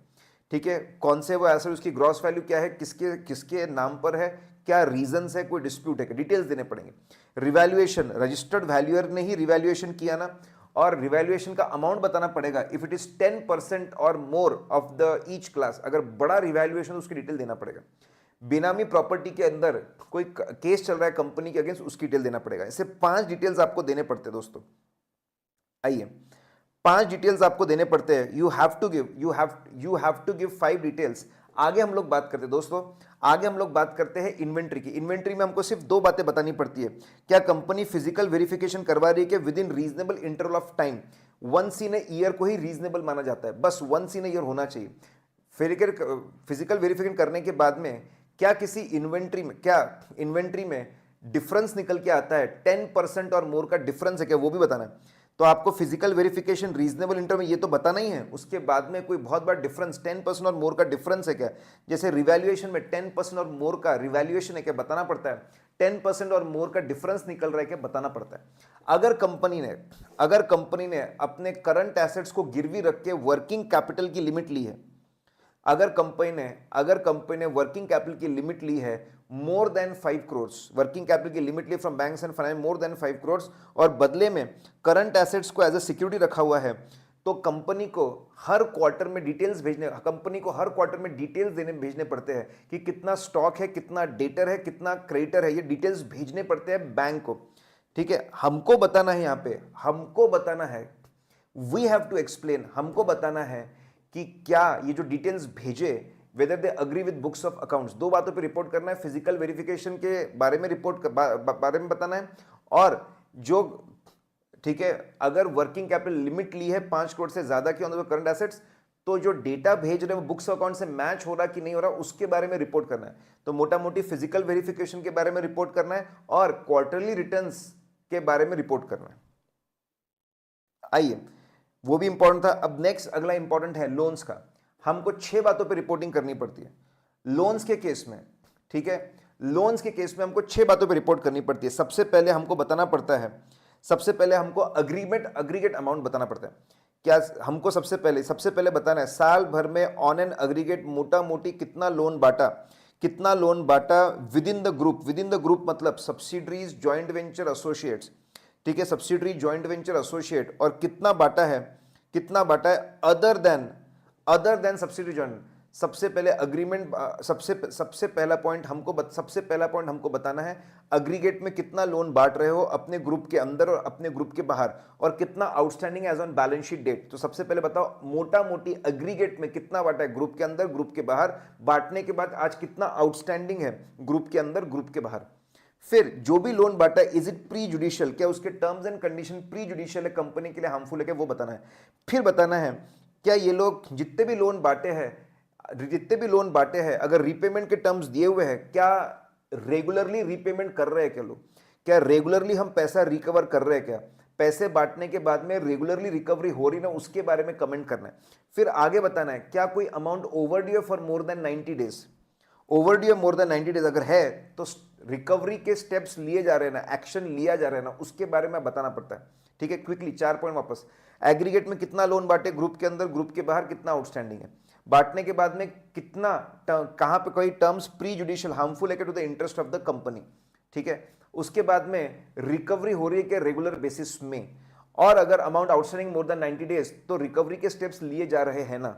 S1: ठीक है, कौन से वो एसेट, उसकी ग्रॉस वैल्यू क्या है, किसके किसके नाम पर है, क्या रीजंस है, कोई डिस्प्यूट है, डिटेल्स देने पड़ेंगे। रिवैल्यूएशन, रजिस्टर्ड वैल्यूअर ने ही रिवैल्यूएशन किया ना, और रिवैल्यूएशन का अमाउंट बताना पड़ेगा। इफ इट इज 10% और more of the each class, अगर बड़ा रिवैल्यूएशन उसकी डिटेल देना पड़ेगा। बेनामी प्रॉपर्टी के अंदर कोई केस चल रहा है कंपनी के अगेंस्ट, उसकी डिटेल देना पड़ेगा। ऐसे 5 डिटेल्स आपको देने पड़ते हैं दोस्तों। आइए 5 डिटेल्स आपको देने पड़ते हैं। You have to give 5 details. आगे हम लोग बात करते हैं दोस्तों, आगे हम लोग बात करते हैं इन्वेंट्री की। इन्वेंट्री में हमको सिर्फ 2 बातें बतानी पड़ती है। क्या कंपनी फिजिकल वेरिफिकेशन करवा रही है कि within reasonable interval of time, once in year को ही रीजनेबल माना जाता है, बस वंस इन ईयर होना चाहिए। फिजिकल वेरिफिकेशन करने के बाद में क्या किसी इन्वेंट्री में डिफरेंस निकल के आता है, 10% और मोर का डिफरेंस है क्या, वो भी बताना है। तो आपको फिजिकल वेरिफिकेशन रीजनेबल इंटर में ये तो बताना ही है, उसके बाद में कोई बहुत बड़ा डिफरेंस 10% और मोर का डिफरेंस है क्या, जैसे रिवैल्यूएशन में 10% और मोर का रिवैल्यूएशन है क्या, बताना पड़ता है। 10% और मोर का डिफरेंस निकल रहा है क्या, बताना पड़ता है। अगर कंपनी ने अपने करंट एसेट्स को गिरवी रख के वर्किंग कैपिटल की लिमिट ली है, अगर कंपनी ने वर्किंग कैपिटल की लिमिट ली है more than 5 crore, working capital की लिमिट ली from banks and finance more than 5 crore, और बदले में करंट एसेट्स को एज ए सिक्योरिटी रखा हुआ है, तो कंपनी को हर क्वार्टर में डिटेल्स भेजने पड़ते हैं कि कितना स्टॉक है, कितना डेटर है, कितना क्रेडिटर है, ये डिटेल्स भेजने पड़ते हैं बैंक को, ठीक है। हमको बताना है, यहां पे हमको बताना है, वी हैव टू एक्सप्लेन, हमको बताना है कि क्या ये जो डिटेल्स भेजे weather they agree with books of accounts. 2 बातों पे रिपोर्ट करना है, फिजिकल वेरिफिकेशन के बारे में बारे में बताना है, और जो, ठीक है, अगर वर्किंग कैपिटल लिमिट ली है 5 करोड़ से ज्यादा की ऑन द करंट एसेट्स, तो जो डेटा भेज रहे हैं वो बुक्स अकाउंट से मैच हो रहा कि नहीं हो रहा, उसके बारे में रिपोर्ट करना है। तो मोटा मोटी फिजिकल वेरिफिकेशन के बारे में रिपोर्ट करना है और क्वार्टरली रिटर्न्स के बारे में रिपोर्ट करना है। आइए, वो भी इंपॉर्टेंट था। अब नेक्स्ट अगला इंपॉर्टेंट है लोन्स का। हमको 6 बातों पे रिपोर्टिंग करनी पड़ती है लोन्स के केस में, ठीक है। लोन्स के केस में हमको 6 बातों पे रिपोर्ट करनी पड़ती है। सबसे पहले हमको बताना पड़ता है, सबसे पहले हमको अग्रीगेट अमाउंट बताना पड़ता है। क्या हमको सबसे पहले बताना है साल भर में ऑन एन अग्रीगेट मोटा मोटी कितना लोन बांटा विद इन द ग्रुप मतलब सब्सिडरीज, ज्वाइंट वेंचर, एसोसिएट्स, ठीक है, सब्सिडरी, ज्वाइंट वेंचर, एसोसिएट, और कितना बांटा है अदर देन सब्सिडरी ज्वाइंट। सबसे पहला पॉइंट हमको बताना है अग्रीगेट में कितना लोन बांट रहे हो अपने ग्रुप के अंदर और अपने ग्रुप के बाहर, और कितना outstanding as on balance sheet date. तो सबसे पहले बताओ मोटा मोटी अग्रीगेट में कितना बांटा है ग्रुप के अंदर, ग्रुप के बाहर, बांटने के बाद आज कितना आउटस्टैंडिंग है ग्रुप के अंदर, ग्रुप के बाहर। फिर जो भी लोन बांटा है इज इट प्री जुडिशियल, क्या उसके terms and condition pre judicial है, कंपनी के लिए हार्मफुल है क्या, वो बताना है। फिर बताना है क्या ये लोग जितने भी लोन बांटे हैं अगर रीपेमेंट के टर्म्स दिए हुए हैं, क्या रेगुलरली रीपेमेंट कर रहे हैं क्या लोग, क्या रेगुलरली हम पैसा रिकवर कर रहे हैं क्या, पैसे बांटने के बाद में रेगुलरली रिकवरी हो रही ना, उसके बारे में कमेंट करना है। फिर आगे बताना है क्या कोई amount overdue for more than 90 days, overdue more than 90 days अगर है तो रिकवरी के स्टेप्स लिए जा रहे हैं ना, एक्शन लिया जा रहा है ना, उसके बारे में बताना पड़ता है, ठीक है। क्विकली 4 पॉइंट वापस। एग्रीगेट में कितना लोन बांटे ग्रुप के अंदर, ग्रुप के बाहर कितना आउटस्टैंडिंग है, बांटने के बाद में कितना, कहां पे कोई टर्म्स प्री जुडिशियल हार्मफुल है to the interest of the company, ठीक है। उसके बाद में रिकवरी हो रही है कि रेगुलर बेसिस में, और अगर amount outstanding more then 90 days तो रिकवरी के स्टेप्स लिए जा रहे हैं ना,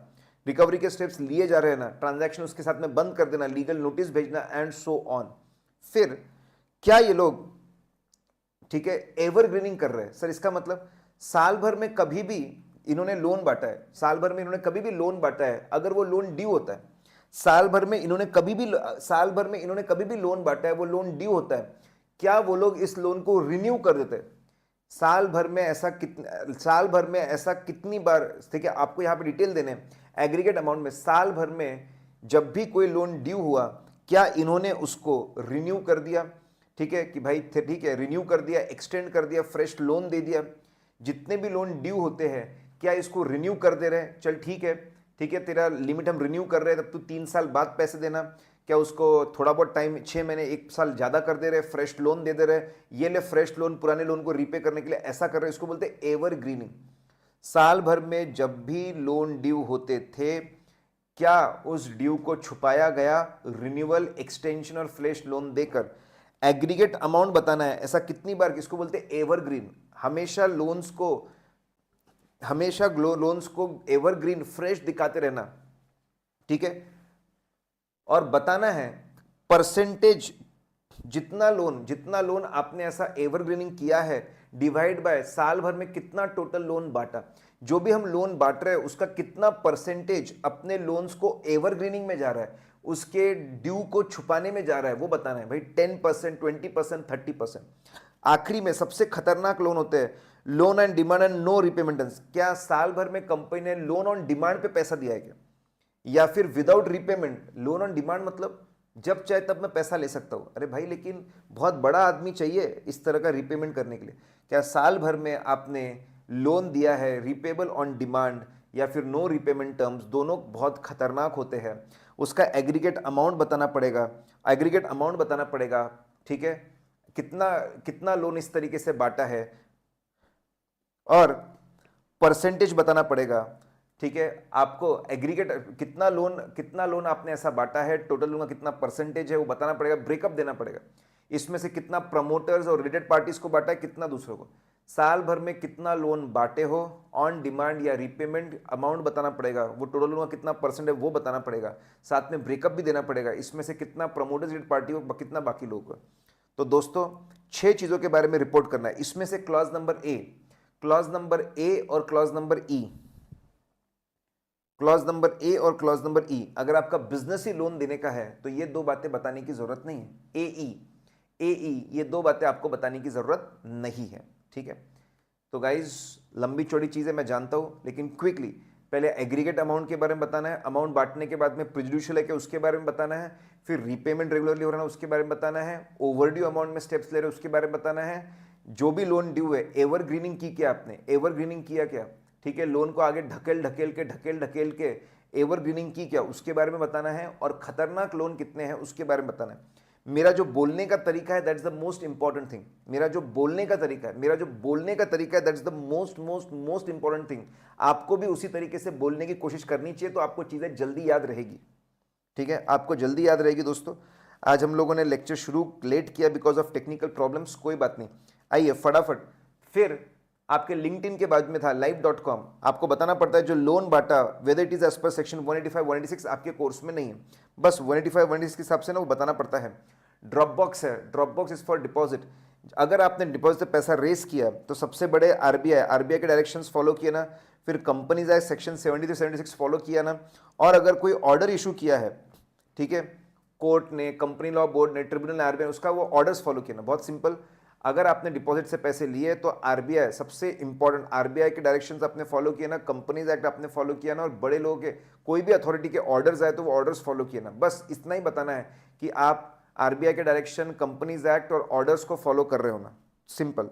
S1: रिकवरी के स्टेप्स लिए जा रहे हैं ना, ट्रांजैक्शन उसके साथ में बंद कर देना, लीगल नोटिस भेजना एंड सो ऑन। फिर क्या ये लोग, ठीक है, एवरग्रीनिंग कर रहे हैं? सर इसका मतलब साल भर में कभी भी इन्होंने लोन बांटा है, साल भर में इन्होंने कभी भी लोन बांटा है, अगर वो लोन ड्यू होता है, साल भर में इन्होंने कभी भी लोन बांटा है, वो लोन ड्यू होता है, क्या वो लोग इस लोन को रिन्यू कर देते हैं? साल भर में ऐसा कितनी बार, ठीक है, आपको यहां पे डिटेल देने एग्रीगेट अमाउंट में, साल भर में जब भी कोई लोन ड्यू हुआ, क्या इन्होंने उसको रिन्यू कर दिया? ठीक है कि भाई ठीक है, रिन्यू कर दिया, एक्सटेंड कर दिया, फ्रेश लोन दे दिया। जितने भी लोन ड्यू होते हैं क्या इसको रिन्यू कर दे रहे हैं? चल ठीक है, तेरा लिमिट हम रिन्यू कर रहे हैं, तब तू 3 साल बाद पैसे देना। क्या उसको थोड़ा बहुत टाइम, 6 महीने 1 साल ज़्यादा कर दे रहे, फ्रेश लोन दे रहे, ये ले फ्रेश लोन, पुराने लोन को रीपे करने के लिए ऐसा कर रहे, इसको बोलते हैं एवरग्रीनिंग। साल भर में जब भी लोन ड्यू होते थे, क्या उस ड्यू को छुपाया गया रिन्यूअल, एक्सटेंशन और फ्रेश लोन देकर? एग्रीगेट अमाउंट बताना है, ऐसा कितनी बार, किसको बोलते हैं एवरग्रीन। हमेशा लोन्स को एवरग्रीन फ्रेश दिखाते रहना, ठीक है, और बताना है परसेंटेज, जितना लोन आपने ऐसा एवरग्रीनिंग किया है डिवाइड बाय साल भर में कितना टोटल लोन बांटा, जो भी हम लोन बांट रहे हैं उसका कितना परसेंटेज अपने लोन्स को एवरग्रीनिंग में जा रहा है, उसके ड्यू को छुपाने में जा रहा है, वो बताना है भाई। 10%, 20%, 30%। आखिरी में सबसे खतरनाक लोन होते हैं loan and demand and no repayments. क्या साल भर में कंपनी ने लोन ऑन डिमांड पे पैसा दिया है क्या, या फिर without repayment? Loan on demand मतलब जब चाहे तब मैं पैसा ले सकता हूं। अरे भाई लेकिन बहुत बड़ा आदमी चाहिए इस तरह का रिपेमेंट करने के लिए। क्या साल भर में आपने लोन दिया है रिपेबल ऑन डिमांड या फिर नो रिपेमेंट टर्म्स, दोनों बहुत खतरनाक होते हैं। उसका एग्रीगेट अमाउंट बताना पड़ेगा, ठीक है, कितना लोन इस तरीके से बांटा है, और परसेंटेज बताना पड़ेगा, ठीक है। आपको एग्रीगेट कितना लोन आपने ऐसा बांटा है, टोटल लोन का कितना परसेंटेज है वो बताना पड़ेगा, ब्रेकअप देना पड़ेगा, इसमें से कितना प्रमोटर्स और रिलेटेड पार्टीज को बांटा है, कितना दूसरों को, साल भर में कितना लोन बांटे हो, ऑन डिमांड या रीपेमेंट अमाउंट बताना पड़ेगा, वो टोटल लोन का कितना परसेंट है वो बताना पड़ेगा, साथ में ब्रेकअप भी देना पड़ेगा, इसमें से कितना प्रमोटर्स रिलेटेड पार्टी को, कितना बाकी लोगों को। तो दोस्तों 6 चीजों के बारे में रिपोर्ट करना है। इसमें से क्लॉज नंबर ए और क्लॉज नंबर ई, अगर आपका बिजनेस ही लोन देने का है तो ये 2 बातें बताने की जरूरत नहीं है। एई ये 2 बातें आपको बताने की जरूरत नहीं है, ठीक है। तो गाइज लंबी चौड़ी चीजें मैं जानता हूं, लेकिन क्विकली पहले एग्रीगेट अमाउंट के बारे में बताना है, अमाउंट बांटने के बाद में प्रेजुडिशियल है कि उसके बारे में बताना है, फिर रीपेमेंट रेगुलरली हो रहा है उसके बारे में बताना है, ओवरड्यू अमाउंट में स्टेप्स ले रहे हैं उसके बारे में बताना है, जो भी लोन ड्यू है एवरग्रीनिंग की क्या आपने, एवरग्रीनिंग किया क्या, ठीक है, लोन को आगे ढकेल के एवरग्रीनिंग की क्या उसके बारे में बताना है, और खतरनाक लोन कितने हैं उसके बारे में बताना है। मेरा जो बोलने का तरीका है that is the most important thing, मेरा जो बोलने का तरीका है that is the most important thing. आपको भी उसी तरीके से बोलने की कोशिश करनी चाहिए, तो आपको चीजें जल्दी याद रहेगी, ठीक है, आपको जल्दी याद रहेगी। दोस्तों आज हम लोगों ने लेक्चर शुरू लेट किया बिकॉज ऑफ टेक्निकल प्रॉब्लम्स, कोई बात नहीं, आइए फटाफट। फिर आपके लिंक्डइन के बाद में था live.com, आपको बताना पड़ता है जो लोन बांटा whether it is as per section 185 186 आपके कोर्स में नहीं है, बस 185 186 के हिसाब से ना वो बताना पड़ता है। ड्रॉपबॉक्स है, ड्रॉपबॉक्स इज फॉर डिपॉजिट। अगर आपने डिपॉजिट से पैसा रेस किया तो सबसे बड़े आरबीआई के डायरेक्शंस फॉलो किया ना, फिर कंपनीज एक्ट सेक्शन 73 76 फॉलो किया ना, और अगर कोई ऑर्डर इशू किया है, ठीक है, कोर्ट ने, कंपनी लॉ बोर्ड ने, ट्रिब्यूनल ने, आरबीआई, उसका वो ऑर्डर्स फॉलो किया ना, बहुत सिंपल। अगर आपने डिपॉजिट से पैसे लिए तो आरबीआई सबसे इंपॉर्टेंट, आरबीआई के डायरेक्शंस आपने फॉलो किए ना, कंपनीज एक्ट आपने फॉलो किया ना, और बड़े लोगों के कोई भी अथॉरिटी के ऑर्डर्स आए तो वो ऑर्डर्स फॉलो किए ना, बस इतना ही बताना है कि आप आरबीआई के डायरेक्शन, कंपनीज एक्ट और ऑर्डर्स को फॉलो कर रहे हो ना, सिंपल,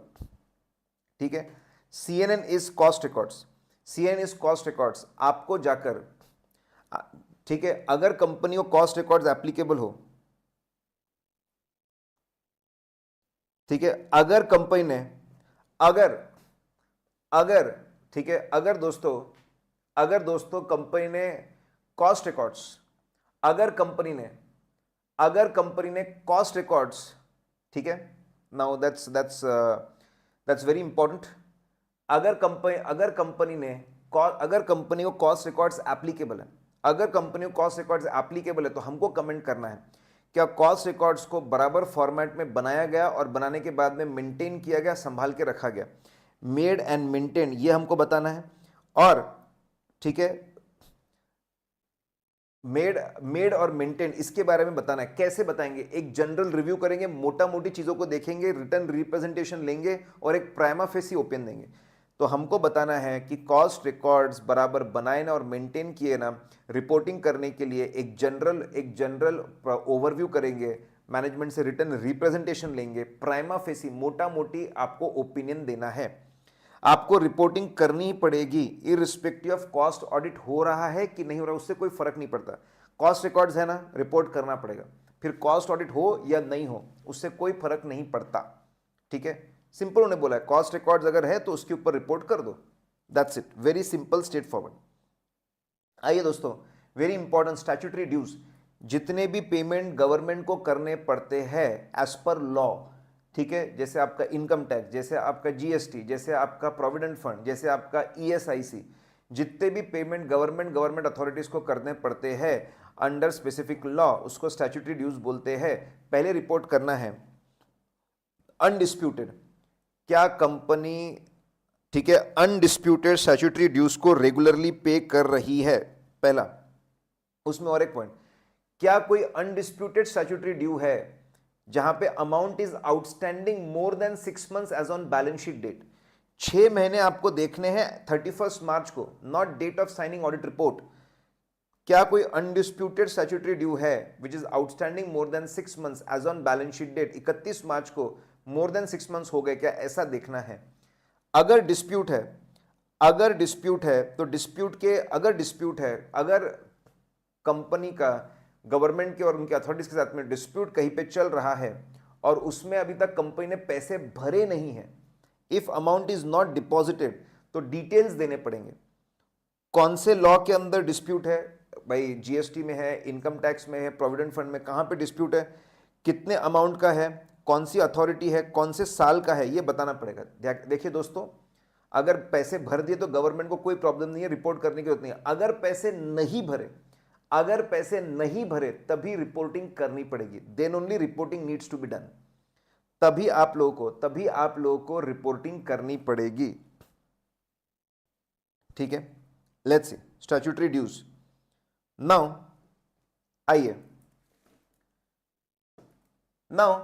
S1: ठीक है। CNN इज कॉस्ट रिकॉर्ड्स, आपको जाकर, ठीक है, अगर कंपनी को कॉस्ट रिकॉर्ड्स एप्लीकेबल हो, ठीक है, अगर कंपनी ने, अगर ठीक है, अगर दोस्तों कंपनी ने कॉस्ट रिकॉर्ड्स, अगर कंपनी ने कॉस्ट रिकॉर्ड्स, ठीक है, नाउ दैट्स वेरी इंपॉर्टेंट। अगर कंपनी को कॉस्ट रिकॉर्ड्स एप्लीकेबल है, अगर कंपनी को कॉस्ट रिकॉर्ड्स एप्लीकेबल है तो हमको कमेंट करना है क्या कॉस्ट रिकॉर्ड्स को बराबर फॉर्मेट में बनाया गया और बनाने के बाद में मेंटेन किया गया, संभाल के रखा गया, मेड एंड मेंटेन, ये हमको बताना है। और ठीक है, मेड और मेंटेन इसके बारे में बताना है। कैसे बताएंगे? एक जनरल रिव्यू करेंगे, मोटा मोटी चीजों को देखेंगे, रिटर्न रिप्रेजेंटेशन लेंगे और एक प्राइमा फेसी ओपिनियन देंगे। तो हमको बताना है कि कॉस्ट रिकॉर्ड्स बराबर बनाए ना और मेंटेन किए ना, रिपोर्टिंग करने के लिए एक जनरल ओवरव्यू करेंगे, मैनेजमेंट से रिटर्न रिप्रेजेंटेशन लेंगे, प्राइमा फेसी मोटा मोटी आपको ओपिनियन देना है। आपको रिपोर्टिंग करनी ही पड़ेगी इररिस्पेक्टिव ऑफ कॉस्ट ऑडिट हो रहा है कि नहीं हो रहा, उससे कोई फर्क नहीं पड़ता। कॉस्ट रिकॉर्ड्स है ना, रिपोर्ट करना पड़ेगा, फिर कॉस्ट ऑडिट हो या नहीं हो उससे कोई फर्क नहीं पड़ता। ठीक है, सिंपल उन्होंने बोला है कॉस्ट रिकॉर्ड्स अगर है तो उसके ऊपर रिपोर्ट कर दो, that's it, very simple straight forward. आइए दोस्तों, वेरी इंपॉर्टेंट, स्टैट्यूटरी ड्यूज, जितने भी पेमेंट गवर्नमेंट को करने पड़ते हैं एज पर लॉ, ठीक है, जैसे आपका इनकम टैक्स, जैसे आपका जीएसटी, जैसे आपका प्रोविडेंट फंड, जैसे आपका ईएसआईसी, जितने भी पेमेंट गवर्नमेंट अथॉरिटीज को करने पड़ते हैं अंडर स्पेसिफिक लॉ, उसको स्टैट्यूटरी ड्यूज बोलते हैं। पहले रिपोर्ट करना है अनडिस्प्यूटेड, क्या कंपनी, ठीक है, अनडिस्प्यूटेड स्टैट्यूटरी ड्यूज को रेगुलरली पे कर रही है, पहला। उसमें और एक पॉइंट, क्या कोई अनडिस्प्यूटेड स्टैट्यूटरी ड्यू है जहां पे amount is outstanding more than 6 months as on balance sheet date. 6 महीने आपको देखने हैं 31 मार्च को, not date of signing audit report. क्या कोई अनडिस्प्यूटेड स्टैट्यूटरी ड्यू है which is outstanding more than 6 months as on balance sheet date, 31 मार्च को मोर देन 6 months हो गए क्या, ऐसा देखना है। अगर डिस्प्यूट है, तो डिस्प्यूट है, अगर कंपनी का गवर्नमेंट के और उनके अथॉरिटीज के साथ में डिस्प्यूट कहीं पे चल रहा है और उसमें अभी तक कंपनी ने पैसे भरे नहीं है, if amount is not deposited, तो डिटेल्स देने पड़ेंगे। कौन से लॉ के अंदर डिस्प्यूट है भाई, जीएसटी में है, इनकम टैक्स में है, प्रोविडेंट फंड में, कहां पे डिस्प्यूट है, कितने अमाउंट का है, कौन सी अथॉरिटी है, कौन से साल का है, ये बताना पड़ेगा। देखिए दोस्तों, अगर पैसे भर दिए तो गवर्नमेंट को कोई प्रॉब्लम नहीं है, रिपोर्ट करने की जरूरत नहीं है। अगर पैसे नहीं भरे तभी रिपोर्टिंग करनी पड़ेगी, then only reporting needs to be done. तभी आप लोगों को रिपोर्टिंग करनी पड़ेगी। ठीक है, let's see statutory dues. Now आइए, नाउ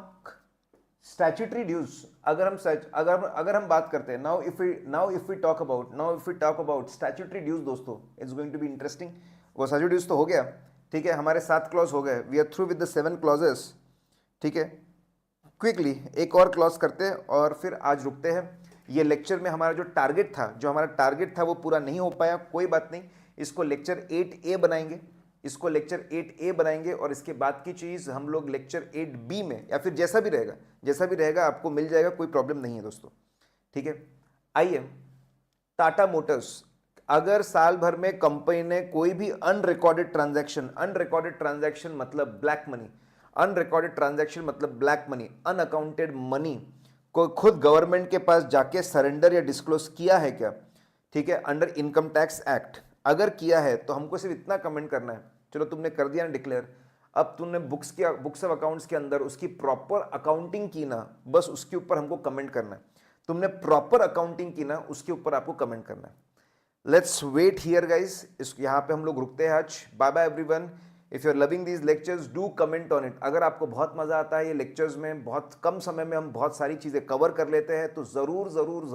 S1: स्टैट्यूटरी ड्यूज अगर हम बात करते हैं, now if we talk about statutory dues, दोस्तों it's going to be interesting. वो स्टैट्यूटरी ड्यूज तो हो गया, ठीक है, हमारे 7 क्लॉज हो गए, we are through with the 7 clauses. ठीक है, क्विकली एक और क्लॉज करते हैं और फिर आज रुकते हैं। ये लेक्चर में हमारा जो टारगेट था वो पूरा नहीं हो पाया, कोई बात नहीं, इसको लेक्चर 8A बनाएंगे और इसके बाद की चीज़ हम लोग लेक्चर 8B में, या फिर जैसा भी रहेगा आपको मिल जाएगा, कोई प्रॉब्लम नहीं है दोस्तों। ठीक है, आइए, टाटा मोटर्स, अगर साल भर में कंपनी ने कोई भी अनरिकॉर्डेड ट्रांजैक्शन मतलब ब्लैक मनी, अनअकाउंटेड मनी को खुद गवर्नमेंट के पास जाके सरेंडर या डिस्क्लोज किया है क्या, ठीक है, अंडर इनकम टैक्स एक्ट, अगर किया है तो हमको सिर्फ इतना कमेंट करना है, चलो तुमने कर दिया ना डिक्लेयर, अब तुमने बुक्स ऑफ अकाउंट्स के अंदर उसकी प्रॉपर अकाउंटिंग की ना, बस उसके ऊपर हमको कमेंट करना है। तुमने प्रॉपर अकाउंटिंग की ना, उसके ऊपर आपको कमेंट करना है। लेट्स वेट हियर गाइस, यहाँ पे हम लोग रुकते हैं आज। Bye bye everyone, if you are loving these lectures do comment on it. अगर आपको बहुत मजा आता है ये लेक्चर्स में, बहुत कम समय में हम बहुत सारी चीजें कवर कर लेते हैं, तो जरूर